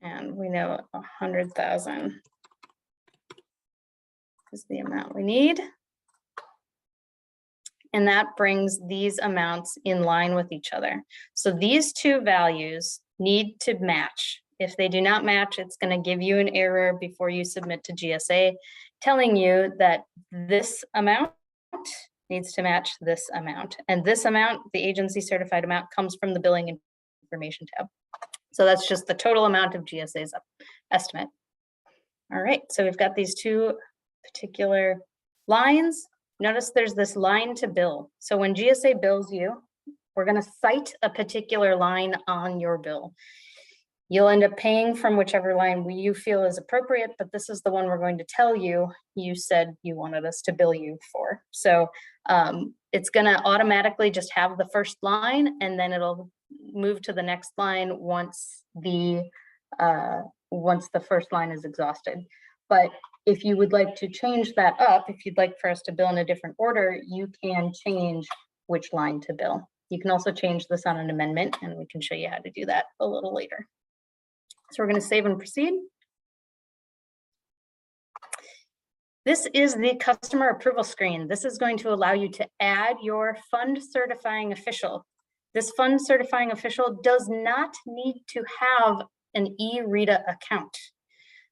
C: And we know 100,000 is the amount we need. And that brings these amounts in line with each other. So these two values need to match. If they do not match, it's going to give you an error before you submit to GSA, telling you that this amount needs to match this amount. And this amount, the agency certified amount, comes from the billing information tab. So that's just the total amount of GSA's estimate. All right, so we've got these two particular lines. Notice there's this line to bill. So when GSA bills you, we're going to cite a particular line on your bill. You'll end up paying from whichever line you feel is appropriate, but this is the one we're going to tell you, you said you wanted us to bill you for. So it's going to automatically just have the first line, and then it'll move to the next line once the first line is exhausted. But if you would like to change that up, if you'd like for us to bill in a different order, you can change which line to bill. You can also change this on an amendment, and we can show you how to do that a little later. So we're going to save and proceed. This is the customer approval screen. This is going to allow you to add your fund certifying official. This fund certifying official does not need to have an eRETA account.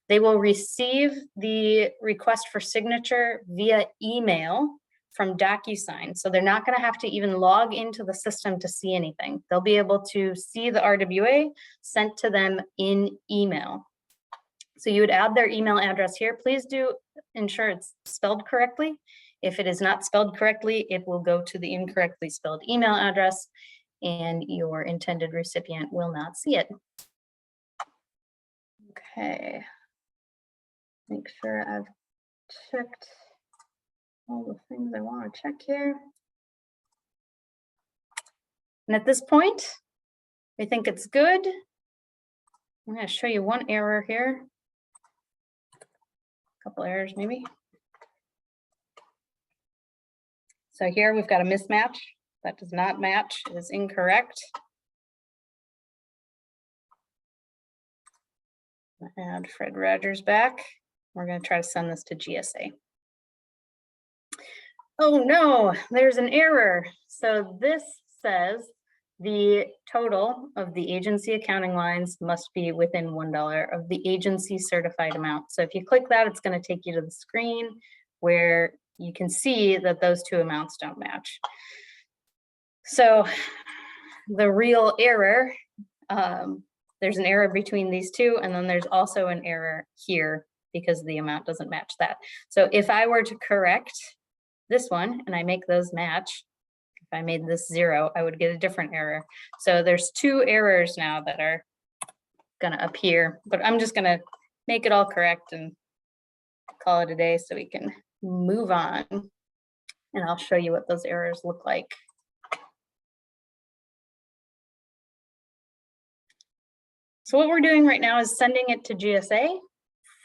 C: They will receive the request for signature via email from DocuSign. So they're not going to have to even log into the system to see anything. They'll be able to see the RWA sent to them in email. So you would add their email address here. Please do ensure it's spelled correctly. If it is not spelled correctly, it will go to the incorrectly spelled email address, and your intended recipient will not see it. Okay. Make sure I've checked all the things I want to check here. And at this point, we think it's good. I'm going to show you one error here. A couple errors maybe. So here we've got a mismatch. That does not match. It is incorrect. Add Fred Rogers back. We're going to try to send this to GSA. Oh no, there's an error. So this says the total of the agency accounting lines must be within $1 of the agency certified amount. So if you click that, it's going to take you to the screen where you can see that those two amounts don't match. So the real error, there's an error between these two, and then there's also an error here because the amount doesn't match that. So if I were to correct this one and I make those match, I made this 0, I would get a different error. So there's 2 errors now that are gonna appear, but I'm just gonna make it all correct and call it a day so we can move on. And I'll show you what those errors look like. So what we're doing right now is sending it to GSA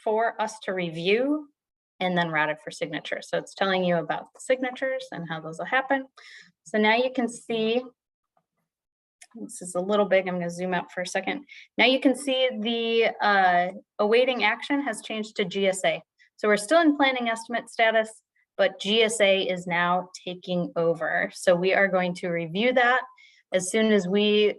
C: for us to review and then route it for signature. So it's telling you about the signatures and how those will happen. So now you can see, this is a little big, I'm gonna zoom out for a second. Now you can see the awaiting action has changed to GSA. So we're still in planning estimate status, but GSA is now taking over. So we are going to review that. As soon as we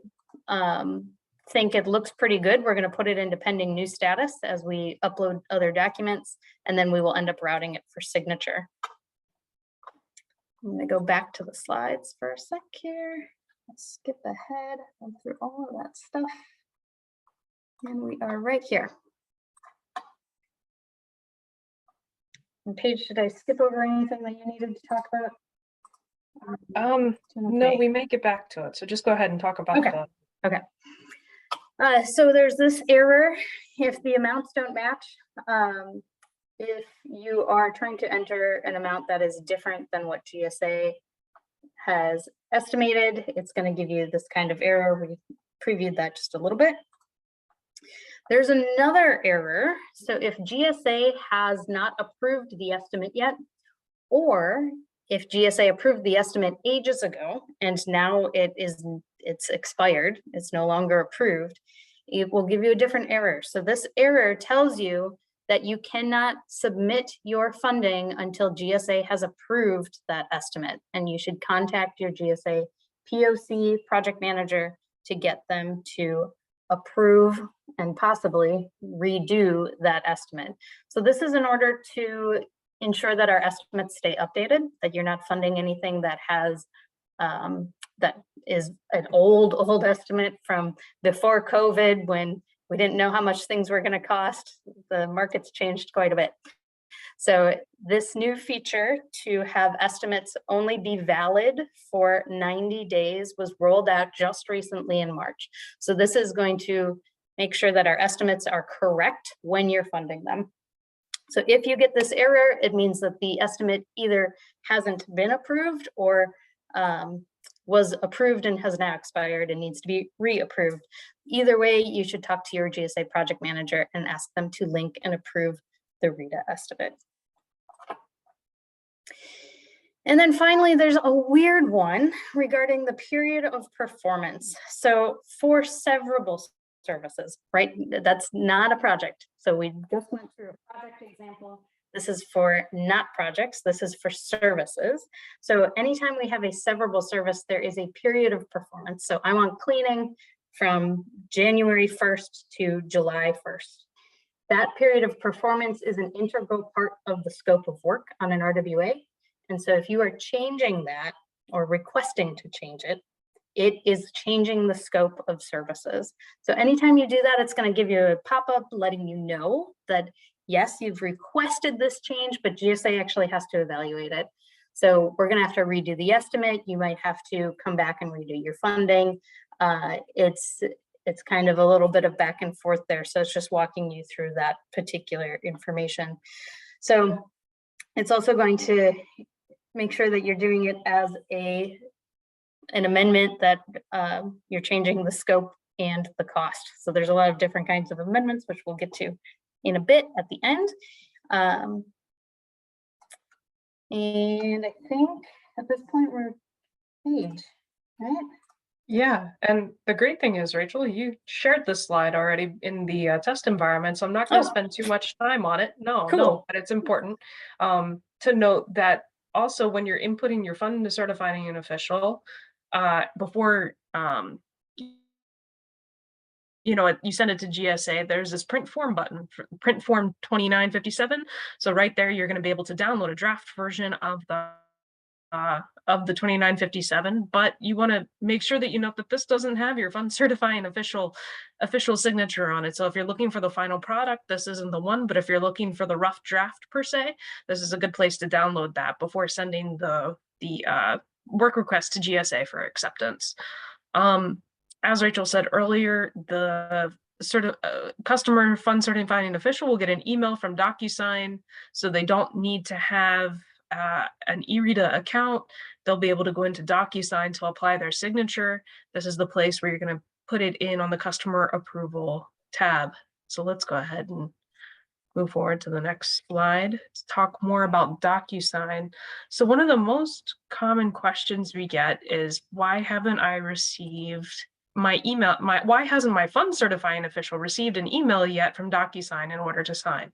C: think it looks pretty good, we're going to put it into pending new status as we upload other documents, and then we will end up routing it for signature. I'm going to go back to the slides for a sec here. Let's skip ahead, go through all of that stuff. And we are right here. And Paige, did I skip over anything that you needed to talk about?
B: No, we may get back to it. So just go ahead and talk about that.
C: Okay. So there's this error if the amounts don't match. If you are trying to enter an amount that is different than what GSA has estimated, it's going to give you this kind of error. We previewed that just a little bit. There's another error. So if GSA has not approved the estimate yet, or if GSA approved the estimate ages ago and now it's expired, it's no longer approved, it will give you a different error. So this error tells you that you cannot submit your funding until GSA has approved that estimate, and you should contact your GSA POC project manager to get them to approve and possibly redo that estimate. So this is in order to ensure that our estimates stay updated, that you're not funding anything that has that is an old estimate from before COVID, when we didn't know how much things were going to cost. The market's changed quite a bit. So this new feature to have estimates only be valid for 90 days was rolled out just recently in March. So this is going to make sure that our estimates are correct when you're funding them. So if you get this error, it means that the estimate either hasn't been approved or was approved and has now expired and needs to be reapproved. Either way, you should talk to your GSA project manager and ask them to link and approve the RWA estimate. And then finally, there's a weird one regarding the period of performance. So for severable services, right? That's not a project. So we just went through a project example. This is for not projects, this is for services. So anytime we have a severable service, there is a period of performance. So I want cleaning from January 1st to July 1st. That period of performance is an integral part of the scope of work on an RWA. And so if you are changing that or requesting to change it, it is changing the scope of services. So anytime you do that, it's going to give you a pop-up letting you know that, yes, you've requested this change, but GSA actually has to evaluate it. So we're going to have to redo the estimate. You might have to come back and redo your funding. It's kind of a little bit of back and forth there. So it's just walking you through that particular information. So it's also going to make sure that you're doing it as an amendment that you're changing the scope and the cost. So there's a lot of different kinds of amendments, which we'll get to in a bit at the end. And I think at this point we're Paige, right?
B: Yeah, and the great thing is, Rachel, you shared this slide already in the test environment, so I'm not going to spend too much time on it. No, but it's important to note that also when you're inputting your fund into certifying an official, before you send it to GSA, there's this print form button, print form 2957. So right there, you're going to be able to download a draft version of the 2957, but you want to make sure that you note that this doesn't have your fund certifying official signature on it. So if you're looking for the final product, this isn't the one, but if you're looking for the rough draft per se, this is a good place to download that before sending the work request to GSA for acceptance. As Rachel said earlier, the customer fund certifying official will get an email from DocuSign, so they don't need to have an eRETA account. They'll be able to go into DocuSign to apply their signature. This is the place where you're going to put it in on the customer approval tab. So let's go ahead and move forward to the next slide. Let's talk more about DocuSign. So one of the most common questions we get is, why haven't I received my email? Why hasn't my fund certifying official received an email yet from DocuSign in order to sign?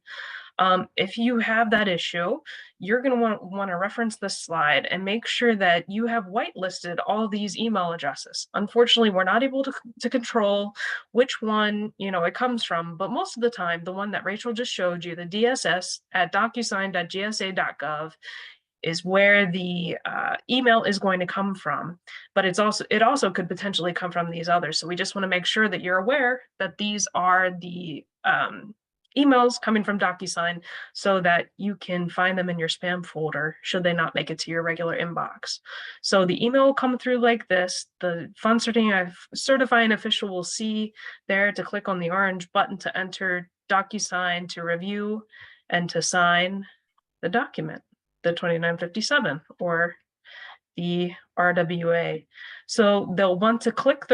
B: If you have that issue, you're going to want to reference this slide and make sure that you have whitelisted all these email addresses. Unfortunately, we're not able to control which one it comes from, but most of the time, the one that Rachel just showed you, the dss@docusign.gsa.gov, is where the email is going to come from. But it also could potentially come from these others. So we just want to make sure that you're aware that these are the emails coming from DocuSign, so that you can find them in your spam folder should they not make it to your regular inbox. So the email will come through like this. The fund certifying official will see there to click on the orange button to enter DocuSign to review and to sign the document, the 2957 or the RWA. So they'll want to click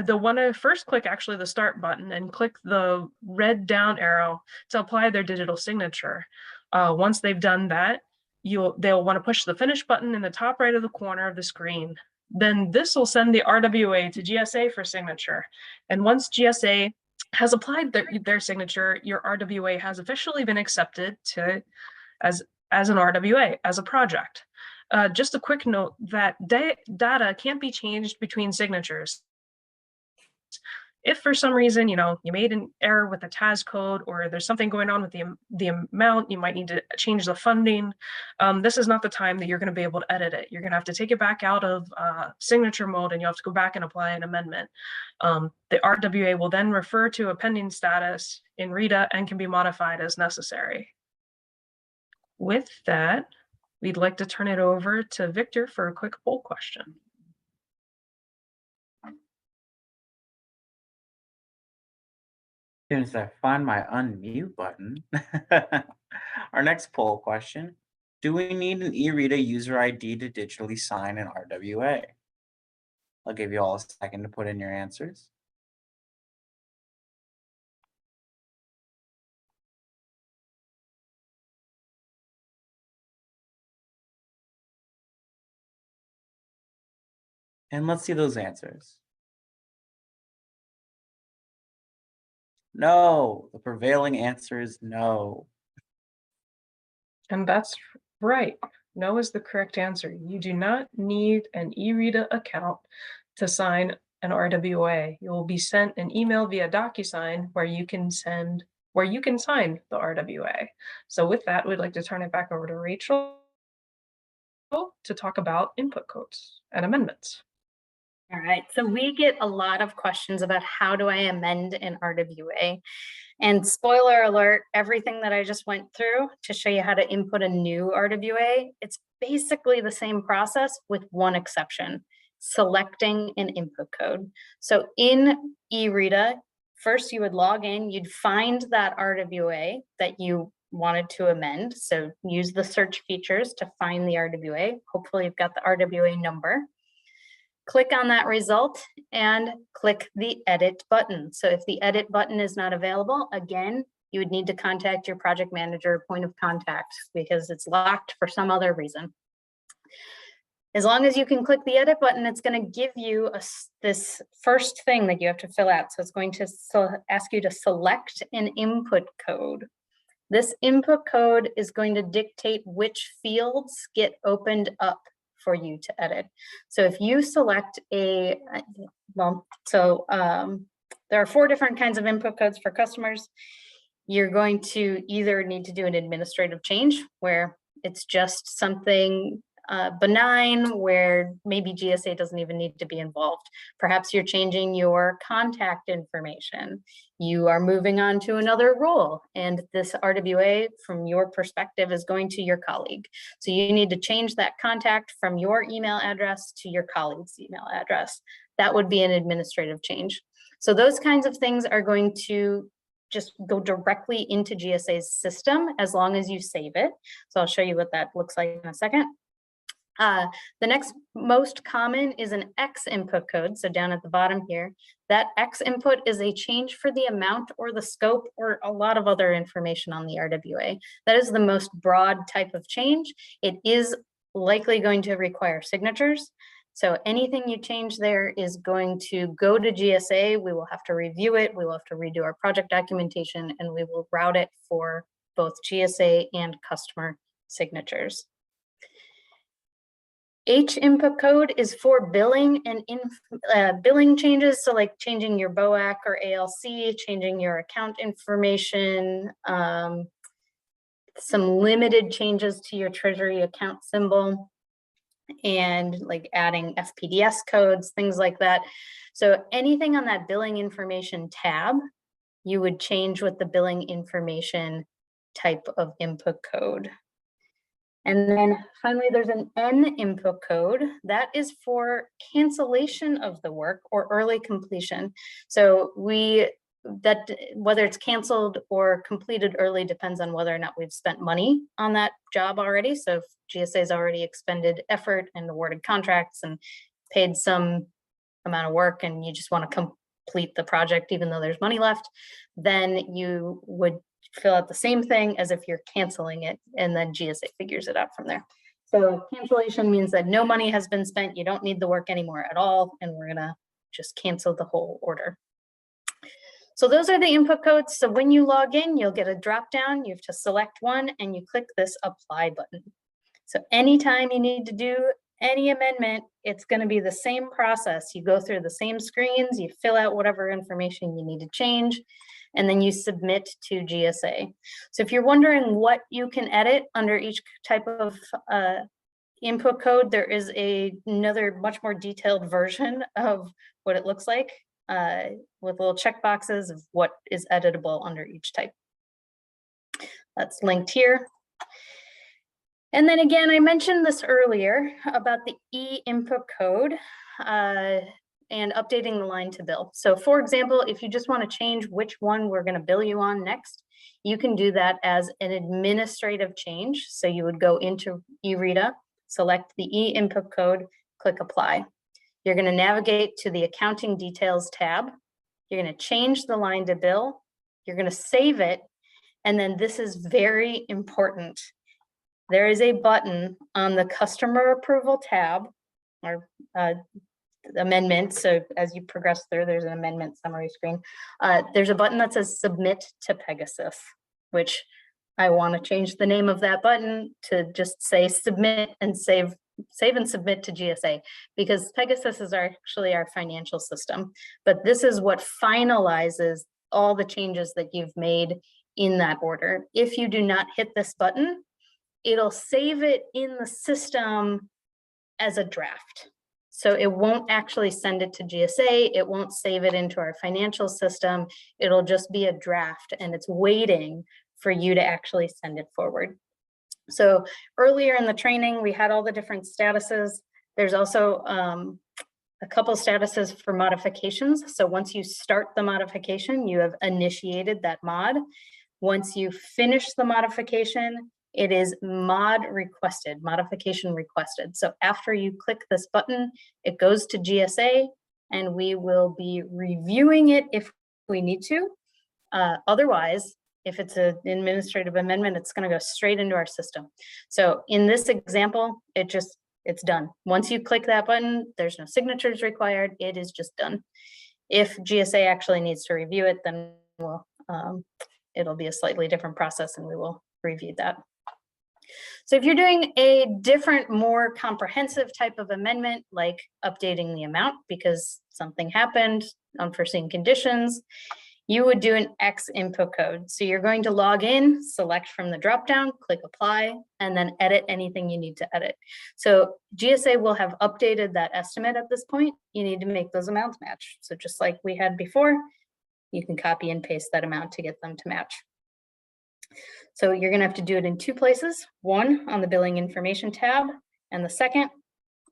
B: they'll want to first click actually the start button and click the red down arrow to apply their digital signature. Once they've done that, they'll want to push the finish button in the top right of the corner of the screen. Then this will send the RWA to GSA for signature. And once GSA has applied their signature, your RWA has officially been accepted as an RWA, as a project. Just a quick note that data can't be changed between signatures. If for some reason, you made an error with the TAS code, or there's something going on with the amount, you might need to change the funding. This is not the time that you're going to be able to edit it. You're going to have to take it back out of signature mode, and you have to go back and apply an amendment. The RWA will then refer to a pending status in RETA and can be modified as necessary. With that, we'd like to turn it over to Victor for a quick poll question.
A: As soon as I find my unmute button. Our next poll question: do we need an eRETA user ID to digitally sign an RWA? I'll give you all a second to put in your answers. And let's see those answers. No, the prevailing answer is no.
B: And that's right. No is the correct answer. You do not need an eRETA account to sign an RWA. You will be sent an email via DocuSign where you can sign the RWA. So with that, we'd like to turn it back over to Rachel to talk about input codes and amendments.
C: All right, so we get a lot of questions about how do I amend an RWA? And spoiler alert, everything that I just went through to show you how to input a new RWA, it's basically the same process with one exception: selecting an input code. So in eRETA, first you would log in, you'd find that RWA that you wanted to amend. So use the search features to find the RWA. Hopefully you've got the RWA number. Click on that result and click the edit button. So if the edit button is not available, again, you would need to contact your project manager point of contact because it's locked for some other reason. As long as you can click the edit button, it's going to give you this first thing that you have to fill out. So it's going to ask you to select an input code. This input code is going to dictate which fields get opened up for you to edit. So if you select there are 4 different kinds of input codes for customers. You're going to either need to do an administrative change where it's just something benign, where maybe GSA doesn't even need to be involved. Perhaps you're changing your contact information. You are moving on to another role, and this RWA from your perspective is going to your colleague. So you need to change that contact from your email address to your colleague's email address. That would be an administrative change. So those kinds of things are going to just go directly into GSA's system as long as you save it. So I'll show you what that looks like in a second. The next most common is an X input code. So down at the bottom here, that X input is a change for the amount or the scope or a lot of other information on the RWA. That is the most broad type of change. It is likely going to require signatures. So anything you change there is going to go to GSA. We will have to review it. We will have to redo our project documentation, and we will route it for both GSA and customer signatures. H input code is for billing and billing changes. So like changing your BOAC or ALC, changing your account information, some limited changes to your treasury account symbol, and like adding FPDS codes, things like that. So anything on that billing information tab, you would change with the billing information type of input code. And then finally, there's an N input code that is for cancellation of the work or early completion. So whether it's canceled or completed early depends on whether or not we've spent money on that job already. So if GSA has already expended effort and awarded contracts and paid some amount of work, and you just want to complete the project even though there's money left, then you would fill out the same thing as if you're canceling it, and then GSA figures it out from there. So cancellation means that no money has been spent, you don't need the work anymore at all, and we're gonna just cancel the whole order. So those are the input codes. So when you log in, you'll get a drop down, you have to select one, and you click this apply button. So anytime you need to do any amendment, it's gonna be the same process. You go through the same screens, you fill out whatever information you need to change, and then you submit to GSA. So if you're wondering what you can edit under each type of input code, there is another much more detailed version of what it looks like with little check boxes of what is editable under each type. That's linked here. And then again, I mentioned this earlier about the E input code and updating the line to bill. So for example, if you just want to change which one we're going to bill you on next, you can do that as an administrative change. So you would go into eRETA, select the E input code, click apply. You're going to navigate to the accounting details tab. You're going to change the line to bill. You're going to save it. And then this is very important. There is a button on the customer approval tab or amendment. So as you progress through, there's an amendment summary screen. There's a button that says submit to Pegasus, which I want to change the name of that button to just say submit and save and submit to GSA, because Pegasus is actually our financial system. But this is what finalizes all the changes that you've made in that order. If you do not hit this button, it'll save it in the system as a draft. So it won't actually send it to GSA. It won't save it into our financial system. It'll just be a draft, and it's waiting for you to actually send it forward. So earlier in the training, we had all the different statuses. There's also a couple statuses for modifications. So once you start the modification, you have initiated that mod. Once you finish the modification, it is modification requested. So after you click this button, it goes to GSA, and we will be reviewing it if we need to. Otherwise, if it's an administrative amendment, it's going to go straight into our system. So in this example, it's done. Once you click that button, there's no signatures required. It is just done. If GSA actually needs to review it, then it'll be a slightly different process, and we will review that. So if you're doing a different, more comprehensive type of amendment, like updating the amount because something happened, unforeseen conditions, you would do an X input code. So you're going to log in, select from the dropdown, click apply, and then edit anything you need to edit. So GSA will have updated that estimate at this point. You need to make those amounts match. So just like we had before, you can copy and paste that amount to get them to match. So you're gonna have to do it in two places, one on the billing information tab, and the second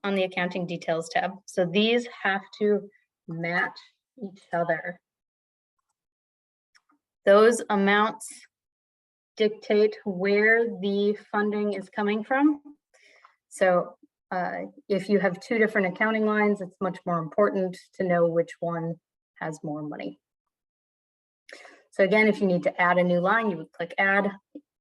C: on the accounting details tab. So these have to match each other. Those amounts dictate where the funding is coming from. So if you have two different accounting lines, it's much more important to know which one has more money. So again, if you need to add a new line, you would click add.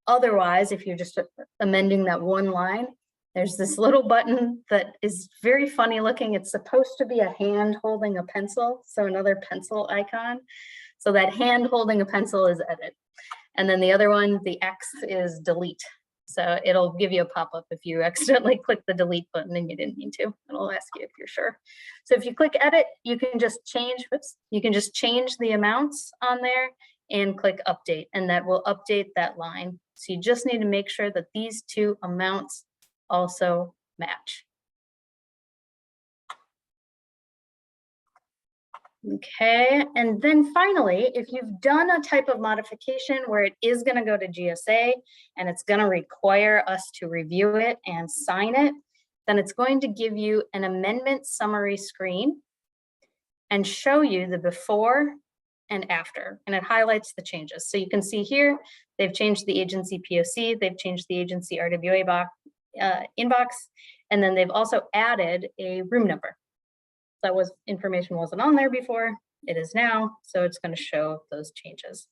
C: Otherwise, if you're just amending that one line, there's this little button that is very funny looking. It's supposed to be a hand holding a pencil. So another pencil icon. So that hand holding a pencil is edit. And then the other one, the X, is delete. So it'll give you a pop-up if you accidentally click the delete button and you didn't mean to. It'll ask you if you're sure. So if you click edit, you can just change, change the amounts on there and click update, and that will update that line. So you just need to make sure that these two amounts also match. Okay, and then finally, if you've done a type of modification where it is going to go to GSA and it's going to require us to review it and sign it, then it's going to give you an amendment summary screen and show you the before and after, and it highlights the changes. So you can see here, they've changed the agency POC, they've changed the agency RWA inbox, and then they've also added a room number. That was information wasn't on there before, it is now, so it's going to show those changes.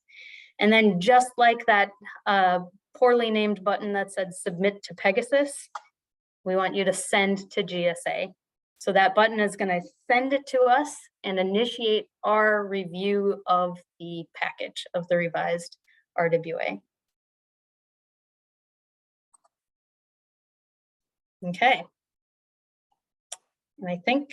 C: And then just like that poorly named button that said submit to Pegasus, we want you to send to GSA. So that button is going to send it to us and initiate our review of the package of the revised RWA. Okay. And I think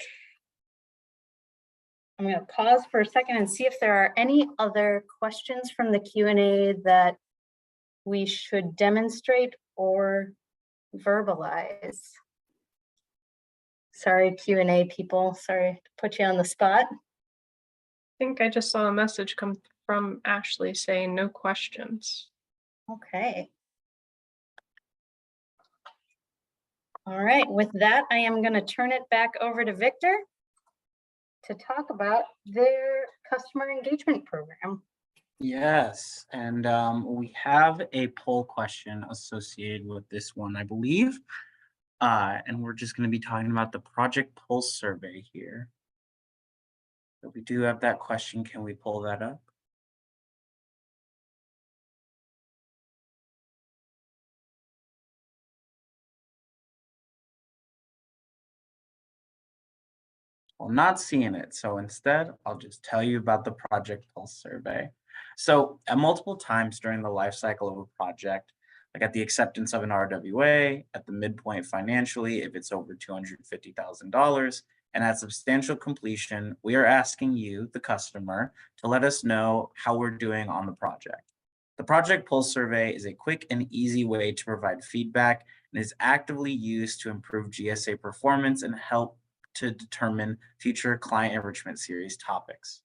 C: I'm going to pause for a second and see if there are any other questions from the Q&A that we should demonstrate or verbalize. Sorry, Q&A people, sorry to put you on the spot.
B: I think I just saw a message come from Ashley saying no questions.
C: Okay. All right, with that, I am going to turn it back over to Victor to talk about their customer engagement program.
A: Yes, and we have a poll question associated with this one, I believe. And we're just going to be talking about the Project Pulse survey here. So we do have that question. Can we pull that up? Well, not seeing it. So instead, I'll just tell you about the Project Pulse survey. So at multiple times during the life cycle of a project, like at the acceptance of an RWA, at the midpoint financially, if it's over $250,000, and at substantial completion, we are asking you, the customer, to let us know how we're doing on the project. The Project Pulse survey is a quick and easy way to provide feedback and is actively used to improve GSA performance and help to determine future client enrichment series topics.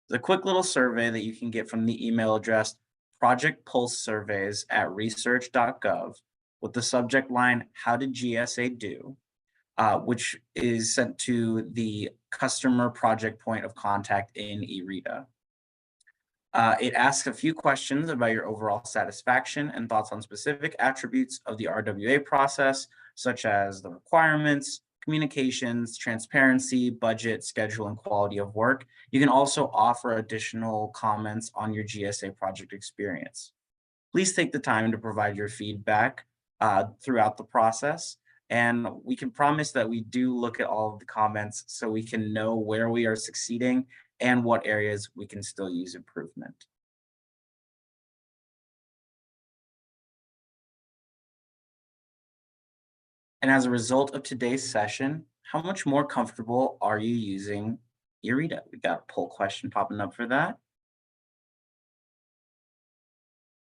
A: It's a quick little survey that you can get from the email address projectpulsesurveys@research.gov with the subject line, how did GSA do? Which is sent to the customer project point of contact in eRETA. It asks a few questions about your overall satisfaction and thoughts on specific attributes of the RWA process, such as the requirements, communications, transparency, budget, schedule, and quality of work. You can also offer additional comments on your GSA project experience. Please take the time to provide your feedback throughout the process. And we can promise that we do look at all of the comments so we can know where we are succeeding and what areas we can still use improvement. And as a result of today's session, how much more comfortable are you using eRETA? We got a poll question popping up for that.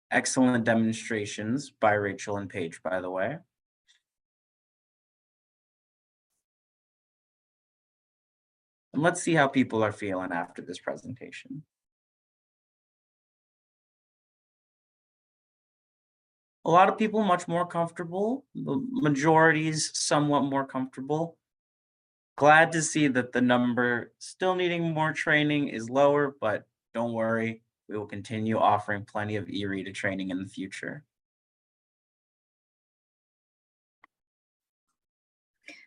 A: Excellent demonstrations by Rachel and Paige, by the way. And let's see how people are feeling after this presentation. A lot of people much more comfortable. The majority's somewhat more comfortable. Glad to see that the number still needing more training is lower, but don't worry, we will continue offering plenty of eRETA training in the future.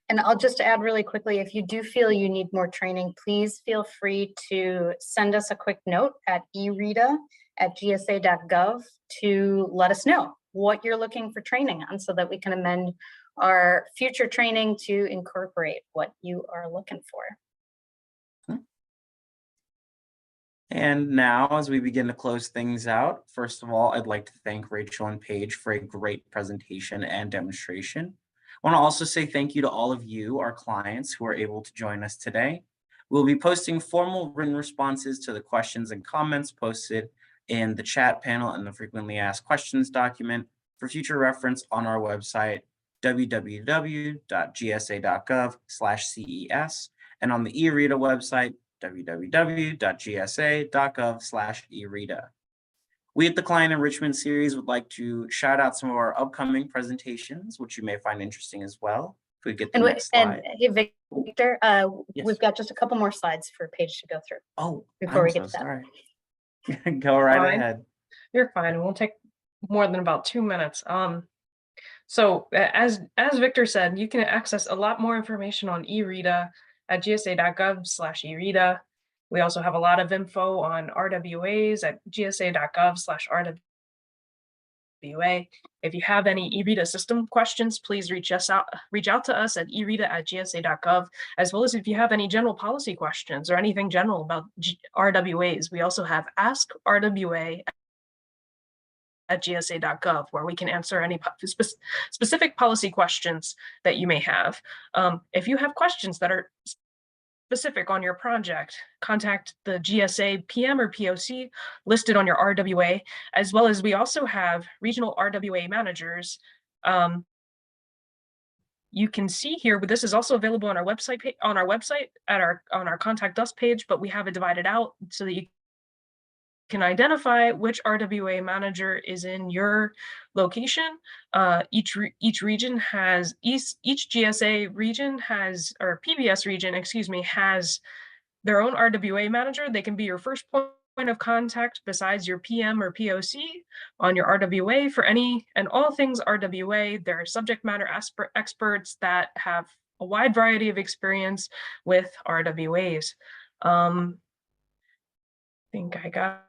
C: And I'll just add really quickly, if you do feel you need more training, please feel free to send us a quick note at eRETA@gsa.gov to let us know what you're looking for training on so that we can amend our future training to incorporate what you are looking for.
A: And now, as we begin to close things out, first of all, I'd like to thank Rachel and Paige for a great presentation and demonstration. I want to also say thank you to all of you, our clients, who are able to join us today. We'll be posting formal written responses to the questions and comments posted in the chat panel and the frequently asked questions document for future reference on our website, www.gsa.gov/CES, and on the eRETA website, www.gsa.gov/eRETA. We at the Client Enrichment Series would like to shout out some of our upcoming presentations, which you may find interesting as well. If we get the next slide.
C: Hey, Victor,
A: Yes.
C: we've got just a couple more slides for Paige to go through.
A: Oh,
C: before we
A: I'm
C: get
A: so
C: to that.
A: sorry. Go right
B: Fine.
A: ahead.
B: You're fine. It won't take more than about 2 minutes. So as Victor said, you can access a lot more information on eRETA at gsa.gov/eRETA. We also have a lot of info on RWAs at gsa.gov/RWA. If you have any eRETA system questions, please reach out to us at eRETA@gsa.gov, as well as if you have any general policy questions or anything general about RWAs. We also have Ask RWA at gsa.gov, where we can answer any specific policy questions that you may have. If you have questions that are specific on your project, contact the GSA PM or POC listed on your RWA, as well as we also have regional RWA managers. You can see here, but this is also available on our website on our contact us page, but we have it divided out so that you can identify which RWA manager is in your location. Each region has, each GSA region has, or PBS region, excuse me, has their own RWA manager. They can be your first point of contact besides your PM or POC on your RWA for any and all things RWA. There are subject matter experts that have a wide variety of experience with RWAs. I think I got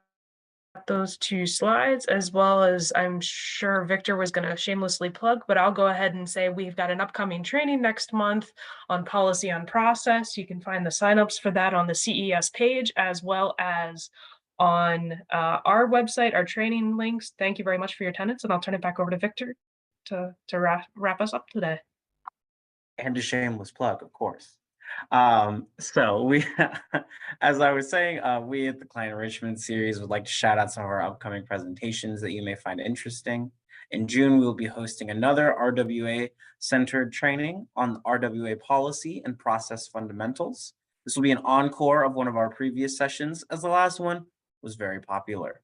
B: those 2 slides, as well as I'm sure Victor was going to shamelessly plug, but I'll go ahead and say we've got an upcoming training next month on policy on process. You can find the signups for that on the CES page, as well as on our website, our training links. Thank you very much for your attendance, and I'll turn it back over to Victor to wrap us up today.
A: And a shameless plug, of course. So we, as I was saying, we at the Client Enrichment Series would like to shout out some of our upcoming presentations that you may find interesting. In June, we will be hosting another RWA-centered training on RWA policy and process fundamentals. This will be an encore of one of our previous sessions, as the last one was very popular.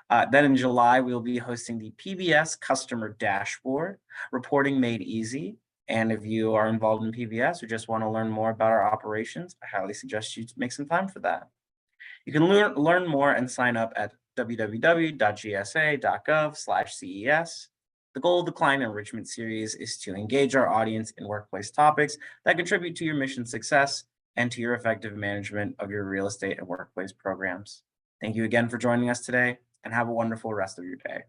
A: Then in July, we'll be hosting the PBS Customer Dashboard, Reporting Made Easy. And if you are involved in PBS or just want to learn more about our operations, I highly suggest you make some time for that. You can learn more and sign up at www.gsa.gov/CES. The goal of the Client Enrichment Series is to engage our audience in workplace topics that contribute to your mission success and to your effective management of your real estate and workplace programs. Thank you again for joining us today, and have a wonderful rest of your day.